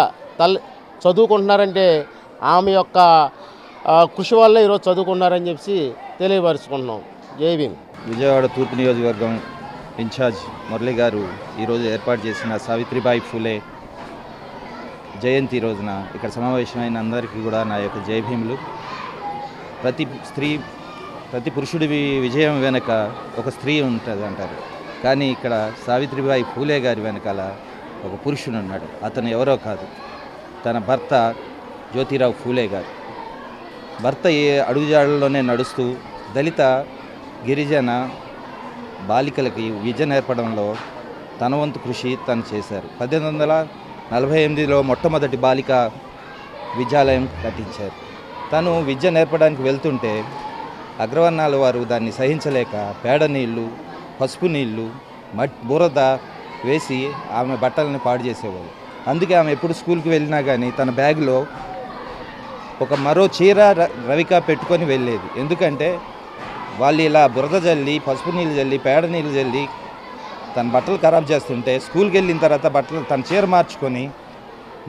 చదువుకుంటున్నారంటే ఆమె యొక్క కృషి వల్ల ఈరోజు చదువుకున్నారని చెప్పి తెలియపరుచుకుంటున్నాం. జై భీమ్. విజయవాడ తూర్పు నియోజకవర్గం ఇన్ఛార్జ్ మురళి గారు ఈరోజు ఏర్పాటు చేసిన సావిత్రిబాయి ఫూలే జయంతి రోజున ఇక్కడ సమావేశమైన అందరికీ కూడా నా యొక్క జై భీములు. ప్రతి పురుషుడి విజయం వెనక ఒక స్త్రీ ఉంటుంది అంటారు, కానీ ఇక్కడ సావిత్రిబాయి ఫూలే గారి వెనకాల ఒక పురుషుడు ఉన్నాడు. అతను ఎవరో కాదు, తన భర్త జ్యోతిరావు ఫూలే గారు. భర్త ఏ అడుగుజాడల్లోనే నడుస్తూ దళిత గిరిజన బాలికలకి విద్య నేర్పడంలో తన వంతు కృషి తను చేశారు. 1848లో మొట్టమొదటి బాలిక విద్యాలయం కట్టించారు. తను విద్య నేర్పడానికి వెళ్తుంటే అగ్రవర్ణాల వారు దాన్ని సహించలేక పేడ నీళ్ళు, పసుపు నీళ్ళు, బురద వేసి ఆమె బట్టలను పాడు చేసేవారు. అందుకే ఆమె ఎప్పుడు స్కూల్కి వెళ్ళినా కానీ తన బ్యాగ్లో ఒక మరో చీర రవిక పెట్టుకొని వెళ్ళేది. ఎందుకంటే వాళ్ళు ఇలా బురద జల్లి, పసుపు నీళ్ళు జల్లి, పేడ నీళ్ళు జల్లి తన బట్టలు ఖరాబ్ చేస్తుంటే స్కూల్కి వెళ్ళిన తర్వాత బట్టలు తన చీర మార్చుకొని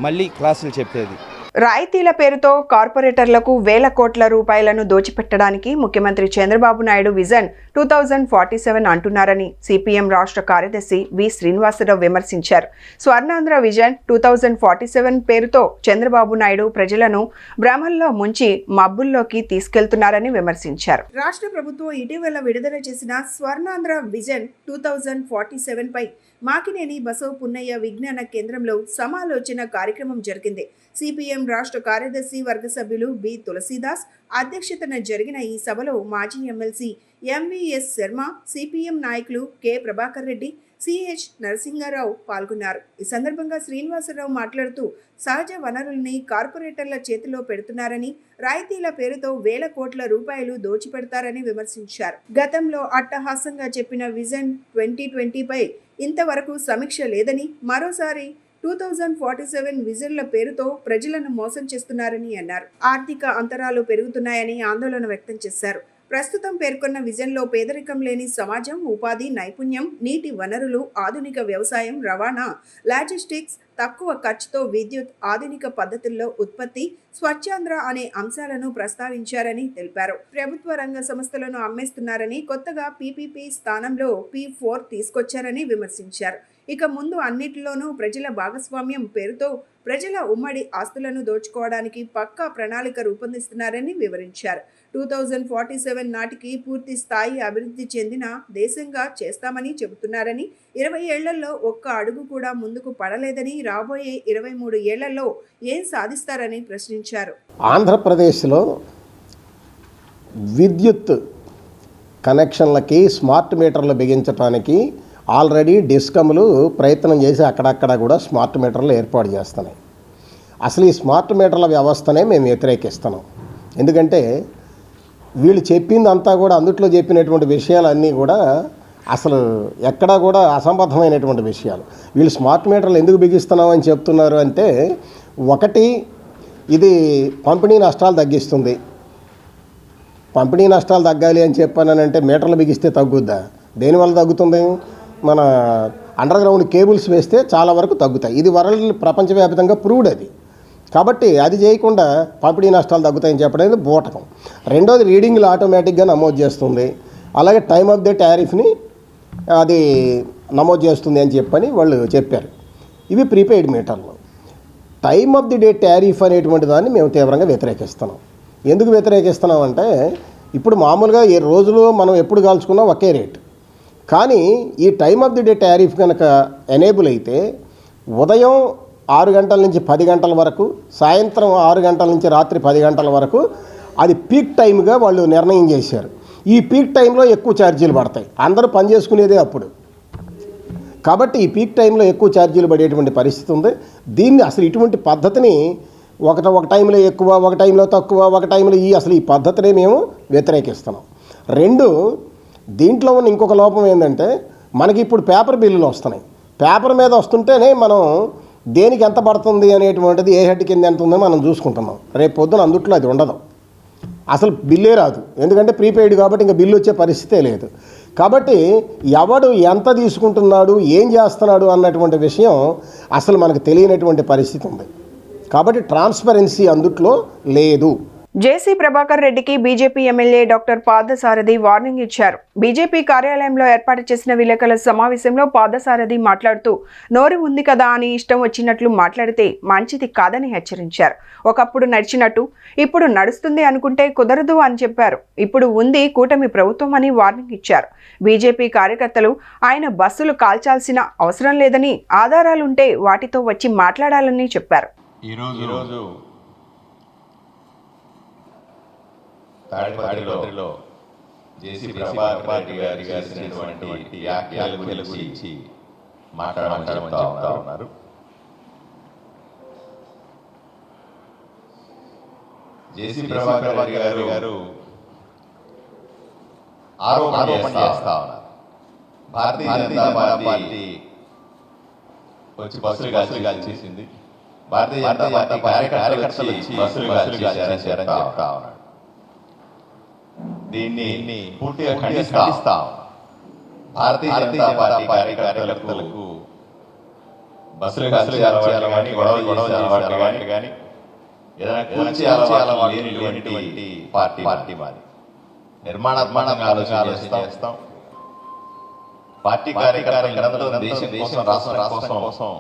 మళ్ళీ క్లాసులు చెప్పేది. రాయితీల పేరుతో కార్పొరేటర్లకు వేల కోట్ల రూపాయలను దోచిపెట్టడానికి ముఖ్యమంత్రి చంద్రబాబు నాయుడు విజన్ 2047 అంటున్నారని సిపిఎం రాష్ట్ర కార్యదర్శి వి శ్రీనివాసరావు విమర్శించారు. స్వర్ణాంధ్ర విజన్ 2047 పేరుతో చంద్రబాబు నాయుడు ప్రజలను భ్రమల్లో ముంచి మబ్బుల్లోకి తీసుకెళ్తున్నారని విమర్శించారు. రాష్ట్ర ప్రభుత్వం ఇటీవల విడుదల చేసిన స్వర్ణాంధ్ర విజన్ 2047 పై మాకినేని బసవ పున్నయ్య విజ్ఞాన కేంద్రంలో సమాలోచన కార్యక్రమం జరిగింది. సిపిఎం రాష్ట్ర కార్యదర్శి వర్గ సభ్యులు బి తులసీదాస్ అధ్యక్షతన జరిగిన ఈ సభలో మాజీ ఎమ్మెల్సీ ఎంవిఎస్ శర్మ, సిపిఎం నాయకులు కె ప్రభాకర్ రెడ్డి, సిహెచ్ నరసింగారావు పాల్గొన్నారు. ఈ సందర్భంగా శ్రీనివాసరావు మాట్లాడుతూ సహజ వనరుల్ని కార్పొరేటర్ల చేతిలో పెడుతున్నారని, రాయితీల పేరుతో వేల కోట్ల రూపాయలు దోచిపెడతారని విమర్శించారు. గతంలో అట్టహాసంగా చెప్పిన విజన్ 2020 పై ఇంతవరకు సమీక్ష లేదని, మరోసారి 2047 విజన్ల పేరుతో ప్రజలను మోసం చేస్తున్నారని అన్నారు. ఆర్థిక అంతరాలు పెరుగుతున్నాయని ఆందోళన వ్యక్తం చేశారు. ప్రస్తుతం పేర్కొన్న విజన్లో పేదరికం లేని సమాజం, ఉపాధి, నైపుణ్యం, నీటి వనరులు, ఆధునిక వ్యవసాయం, రవాణా, లాజిస్టిక్స్, తక్కువ ఖర్చుతో విద్యుత్, ఆధునిక పద్ధతుల్లో ఉత్పత్తి, స్వచ్ఛాంధ్ర అనే అంశాలను ప్రస్తావించారని తెలిపారు. ప్రభుత్వ రంగ సంస్థలను అమ్మేస్తున్నారని, కొత్తగా పీపీపీ స్థానంలో P4 తీసుకొచ్చారని విమర్శించారు. ఇక ముందు అన్నిటిలోనూ ప్రజల భాగస్వామ్యం పేరుతో ప్రజల ఉమ్మడి ఆస్తులను దోచుకోవడానికి పక్కా ప్రణాళిక రూపొందిస్తున్నారని వివరించారు. 2047 నాటికి పూర్తి స్థాయి అభివృద్ధి చెందిన దేశంగా చేస్తామని చెబుతున్నారని, 20 ఏళ్లలో ఒక్క అడుగు కూడా ముందుకు పడలేదని, రాబోయే 23 ఏళ్లలో ఏం సాధిస్తారని ప్రశ్నించారు. ఆంధ్రప్రదేశ్లో విద్యుత్ కనెక్షన్లకి స్మార్ట్ మీటర్లు బిగించడానికి ఆల్రెడీ డిస్కమ్లు ప్రయత్నం చేసి అక్కడక్కడ కూడా స్మార్ట్ మీటర్లు ఏర్పాటు చేస్తున్నాయి. అసలు ఈ స్మార్ట్ మీటర్ల వ్యవస్థనే మేము వ్యతిరేకిస్తున్నాం. ఎందుకంటే వీళ్ళు చెప్పిందంతా కూడా అందుట్లో చెప్పినటువంటి విషయాలన్నీ కూడా అసలు ఎక్కడా కూడా అసంబద్ధమైనటువంటి విషయాలు. వీళ్ళు స్మార్ట్ మీటర్లు ఎందుకు బిగిస్తున్నామని చెప్తున్నారు అంటే, ఒకటి ఇది పంపిణీ నష్టాలు తగ్గిస్తుంది. పంపిణీ నష్టాలు తగ్గాలి అని చెప్పానంటే మీటర్లు బిగిస్తే తగ్గుద్దా? దేనివల్ల తగ్గుతుంది? మన అండర్ గ్రౌండ్ కేబుల్స్ వేస్తే చాలా వరకు తగ్గుతాయి. ఇది వరల్డ్ ప్రపంచవ్యాప్తంగా ప్రూవ్డ్ అది. కాబట్టి అది చేయకుండా పంపిణీ నష్టాలు తగ్గుతాయని చెప్పడం అనేది బూటకం. రెండోది రీడింగ్లు ఆటోమేటిక్గా నమోదు చేస్తుంది. అలాగే టైమ్ ఆఫ్ ది టారిఫ్ని అది నమోదు చేస్తుంది అని చెప్పని వాళ్ళు చెప్పారు. ఇవి ప్రీపెయిడ్ మీటర్లు. Time of the day tariff అనేటువంటి దాన్ని మేము తీవ్రంగా వ్యతిరేకిస్తున్నాం. ఎందుకు వ్యతిరేకిస్తున్నాం అంటే, ఇప్పుడు మామూలుగా ఏ రోజులో మనం ఎప్పుడు కాల్చుకున్నా ఒకే రేటు. కానీ ఈ time of the day tariff కనుక ఎనేబుల్ అయితే ఉదయం 6 గంటల నుంచి 10 గంటల వరకు, సాయంత్రం 6 గంటల నుంచి రాత్రి 10 గంటల వరకు అది పీక్ టైంగా వాళ్ళు నిర్ణయం చేశారు. ఈ పీక్ టైంలో ఎక్కువ ఛార్జీలు పడతాయి. అందరూ పని చేసుకునేదే అప్పుడు. కాబట్టి ఈ పీక్ టైంలో ఎక్కువ ఛార్జీలు పడేటువంటి పరిస్థితి ఉంది. దీన్ని అసలు ఇటువంటి పద్ధతిని ఒక టైంలో ఎక్కువ, ఒక టైంలో తక్కువ, ఒక టైంలో అసలు ఈ పద్ధతిని మేము వ్యతిరేకిస్తున్నాం. రెండు, దీంట్లో ఉన్న ఇంకొక లోపం ఏంటంటే, మనకి ఇప్పుడు పేపర్ బిల్లులు వస్తున్నాయి. పేపర్ మీద వస్తుంటేనే మనం దేనికి ఎంత పడుతుంది అనేటువంటిది, ఏ హెడ్ కింద ఎంత ఉందో మనం చూసుకుంటున్నాం. రేపు పొద్దున అందుట్లో అది ఉండదు, అసలు బిల్లే రాదు. ఎందుకంటే ప్రీపెయిడ్ కాబట్టి ఇంకా బిల్లు వచ్చే పరిస్థితే లేదు. కాబట్టి ఎవడు ఎంత తీసుకుంటున్నాడు, ఏం చేస్తున్నాడు అన్నటువంటి విషయం అసలు మనకు తెలియనటువంటి పరిస్థితి ఉంది. కాబట్టి ట్రాన్స్పరెన్సీ అందుట్లో లేదు. జేసీ ప్రభాకర్ రెడ్డికి BJP MLA doctor Parthasarathy warning ఇచ్చారు. బీజేపీ కార్యాలయంలో ఏర్పాటు చేసిన విలేకరుల సమావేశంలో పార్థసారథి మాట్లాడుతూ, నోరు ఉంది కదా అని ఇష్టం వచ్చినట్లు మాట్లాడితే మంచిది కాదని హెచ్చరించారు. ఒకప్పుడు నడిచినట్టు ఇప్పుడు నడుస్తుంది అనుకుంటే కుదరదు అని చెప్పారు. ఇప్పుడు ఉంది కూటమి ప్రభుత్వం అని వార్నింగ్ ఇచ్చారు. బీజేపీ కార్యకర్తలు ఆయన బస్సులు కాల్చాల్సిన అవసరం లేదని, ఆధారాలుంటే వాటితో వచ్చి మాట్లాడాలని చెప్పారు. ఈరోజు తాడిపత్రిలో జేసీ ప్రభాకర్ గారి చేసినటువంటి వ్యాఖ్యల గురించి మాట్లాడమని చెప్తా ఉన్నారు. జేసీ ప్రభాకర్ గారు ఆరోపణ చేస్తా ఉన్నారు. భారతీయ జనతా పార్టీ వచ్చి బస్సులు కాల్చేసింది, భారతీయ జనతా పార్టీ కార్యకర్తలు వచ్చి బస్సులు కాల్చేశారని చెప్తా ఉన్నారు. దీన్ని పూర్తిగా ఖండిస్తాం. భారతీయ జనతా పార్టీ కార్యకర్తలకు బస్సులు కాల్చే అలవాట్లు కానీ, గొడవ చేసే అలవాట్లు కానీ ఏదైనా కూల్చి అలవాటు లేనిటువంటి పార్టీ మాది. నిర్మాణాత్మకంగా ఆలోచన చేస్తాం. పార్టీ కార్యకర్తలందరూ దేశం కోసం, రాష్ట్రం కోసం,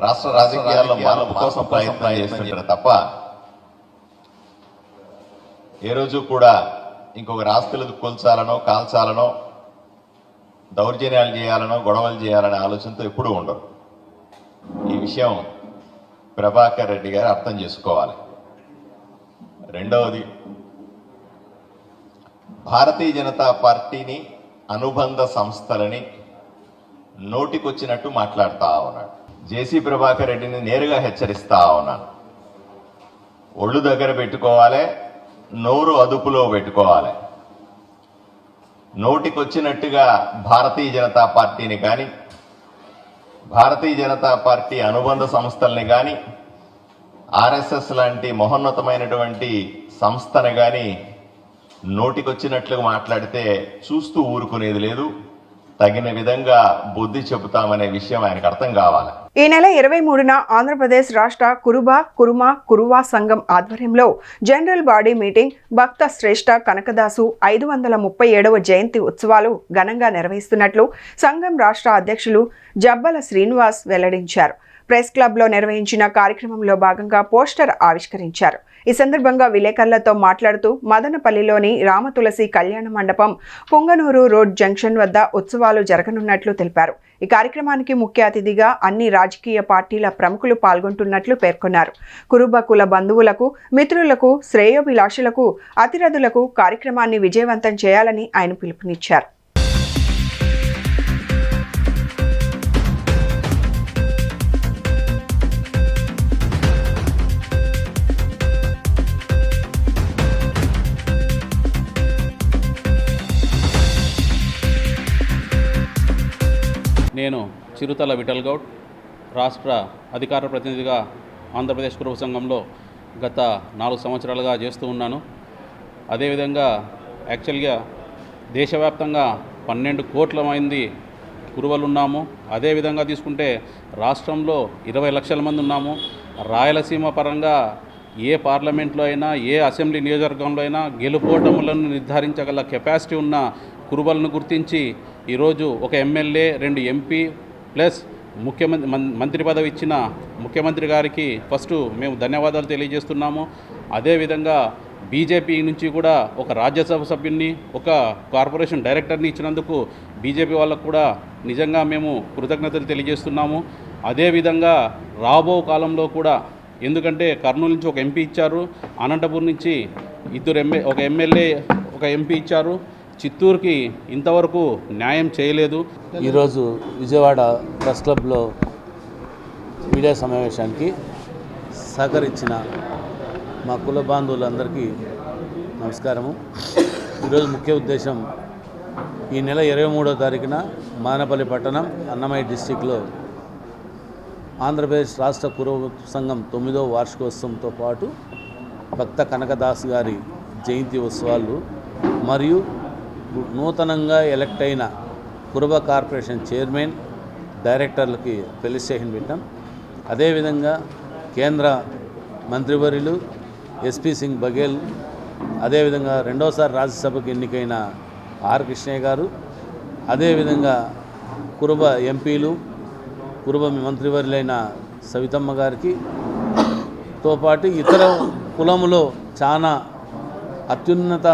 రాష్ట్ర రాజకీయాల్లో మార్పు కోసం ప్రయత్నం చేస్తుంటారు తప్ప ఏ రోజు కూడా ఇంకొక ఆస్తులకు కూల్చాలనో, కాల్చాలనో, దౌర్జన్యాలు చేయాలనో, గొడవలు చేయాలనే ఆలోచనతో ఎప్పుడూ ఉండరు. ఈ విషయం ప్రభాకర్ రెడ్డి గారు అర్థం చేసుకోవాలి. రెండవది, భారతీయ జనతా పార్టీని, అనుబంధ సంస్థలని నోటికొచ్చినట్టు మాట్లాడుతూ ఉన్నాడు. జేసీ ప్రభాకర్ రెడ్డిని నేరుగా హెచ్చరిస్తా ఉన్నాను. ఒళ్ళు దగ్గర పెట్టుకోవాలి, నోరు అదుపులో పెట్టుకోవాలి. నోటికొచ్చినట్టుగా భారతీయ జనతా పార్టీని కానీ, భారతీయ జనతా పార్టీ అనుబంధ సంస్థల్ని కానీ, ఆర్ఎస్ఎస్ లాంటి మహోన్నతమైనటువంటి సంస్థను కానీ నోటికొచ్చినట్లుగా మాట్లాడితే చూస్తూ ఊరుకునేది లేదు. తగిన విధంగా బుద్ధి చెబుతామనే విషయం ఆయనకు అర్థం కావాలి. ఈ నెల 23న ఆంధ్రప్రదేశ్ రాష్ట్ర కురువా సంఘం ఆధ్వర్యంలో జనరల్ బాడీ మీటింగ్, భక్త శ్రేష్ఠ కనకదాసు 537వ జయంతి ఉత్సవాలు ఘనంగా నిర్వహిస్తున్నట్లు సంఘం రాష్ట్ర అధ్యక్షులు జబ్బల శ్రీనివాస్ వెల్లడించారు. ప్రెస్ క్లబ్లో నిర్వహించిన కార్యక్రమంలో భాగంగా పోస్టర్ ఆవిష్కరించారు. ఈ సందర్భంగా విలేకరులతో మాట్లాడుతూ మదనపల్లిలోని రామతులసి కళ్యాణ మండపం, పుంగనూరు రోడ్ జంక్షన్ వద్ద ఉత్సవాలు జరగనున్నట్లు తెలిపారు. ఈ కార్యక్రమానికి ముఖ్య అతిథిగా అన్ని రాజకీయ పార్టీల ప్రముఖులు పాల్గొంటున్నట్లు పేర్కొన్నారు. కురుబ కుల బంధువులకు, మిత్రులకు, శ్రేయోభిలాషులకు, అతిరథులకు కార్యక్రమాన్ని విజయవంతం చేయాలని ఆయన పిలుపునిచ్చారు. నేను చిరుతల విఠల్ గౌడ్, రాష్ట్ర అధికార ప్రతినిధిగా ఆంధ్రప్రదేశ్ కురువ సంఘంలో గత 4 సంవత్సరాలుగా చేస్తూ ఉన్నాను. అదేవిధంగా యాక్చువల్గా దేశవ్యాప్తంగా 12 కోట్ల మంది కురువలు ఉన్నాము. అదేవిధంగా తీసుకుంటే రాష్ట్రంలో 20 లక్షల మంది ఉన్నాము. రాయలసీమ పరంగా ఏ పార్లమెంట్లో అయినా, ఏ అసెంబ్లీ నియోజకవర్గంలో అయినా గెలుపోటములను నిర్ధారించగల కెపాసిటీ ఉన్న కురువలను గుర్తించి ఈరోజు ఒక ఎమ్మెల్యే, 2 ఎంపీ ప్లస్ మంత్రి పదవి ఇచ్చిన ముఖ్యమంత్రి గారికి ఫస్ట్ మేము ధన్యవాదాలు తెలియజేస్తున్నాము. అదేవిధంగా బీజేపీ నుంచి కూడా ఒక రాజ్యసభ సభ్యున్ని, ఒక కార్పొరేషన్ డైరెక్టర్ని ఇచ్చినందుకు బీజేపీ వాళ్ళకు కూడా నిజంగా మేము కృతజ్ఞతలు తెలియజేస్తున్నాము. అదేవిధంగా రాబో కాలంలో కూడా, ఎందుకంటే కర్నూలు నుంచి ఒక ఎంపీ ఇచ్చారు, అనంతపురం నుంచి ఒక ఎమ్మెల్యే, ఒక ఎంపీ ఇచ్చారు, చిత్తూరుకి ఇంతవరకు న్యాయం చేయలేదు. ఈరోజు విజయవాడ ప్రెస్ క్లబ్లో మీడియా సమావేశానికి సహకరించిన మా కుల బాంధవులందరికీ నమస్కారము. ఈరోజు ముఖ్య ఉద్దేశం, ఈ నెల 23వ తారీఖున మదనపల్లి పట్టణం, అన్నమయ్య డిస్టిక్లో ఆంధ్రప్రదేశ్ రాష్ట్ర కురువ సంఘం 9వ వార్షికోత్సవంతో పాటు భక్త కనకదాస్ గారి జయంతి ఉత్సవాలు మరియు నూతనంగా ఎలక్ట్ అయిన కురుబ కార్పొరేషన్ చైర్మన్, డైరెక్టర్లకి ఫెలిసిటేషన్ పెట్టాం. అదేవిధంగా కేంద్ర మంత్రివర్యులు ఎస్పీ సింగ్ బఘేల్, అదేవిధంగా 2వసారి రాజ్యసభకు ఎన్నికైన ఆర్ కృష్ణయ్య గారు, అదేవిధంగా కురుబ ఎంపీలు, కురుబ మంత్రివర్యులైన సవితమ్మ గారికి తో పాటు ఇతర కులములో చాలా అత్యున్నత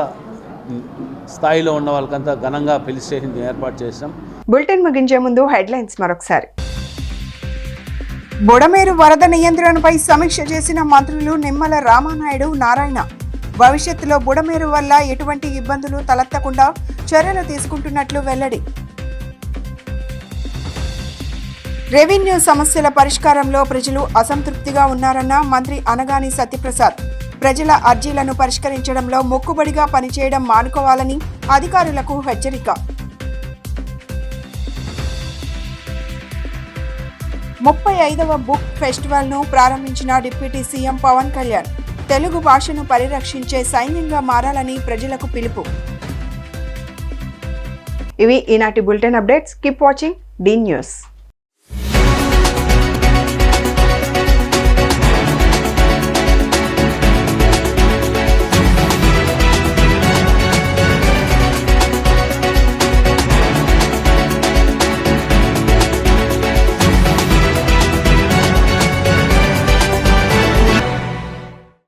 స్థాయిలో ఉన్న వాళ్ళకంతా ఘనంగా ఫెలిసిటేషన్ ఏర్పాటు చేశాం. బులెటిన్ ముగించే ముందు హెడ్లైన్స్ మరొకసారి. బుడమేరు వరద నియంత్రణపై సమీక్ష చేసిన మంత్రులు నిమ్మల రామానాయుడు, నారాయణ. భవిష్యత్తులో బుడమేరు వల్ల ఎటువంటి ఇబ్బందులు తలెత్తకుండా చర్యలు తీసుకుంటున్నట్లు వెల్లడి. రెవెన్యూ సమస్యల పరిష్కారంలో ప్రజలు అసంతృప్తిగా ఉన్నారన్న మంత్రి అనగాని సత్యప్రసాద్. ప్రజల అర్జీలను పరిష్కరించడంలో మొక్కుబడిగా పనిచేయడం మానుకోవాలని అధికారులకు హెచ్చరిక. 35వ బుక్ ఫెస్టివల్ను ప్రారంభించిన డిప్యూటీ సీఎం పవన్ కళ్యాణ్. తెలుగు భాషను పరిరక్షించే సైన్యంగా మారాలని ప్రజలకు పిలుపు. ఇవి ఈనాటి bulletin updates. Keep watching the news.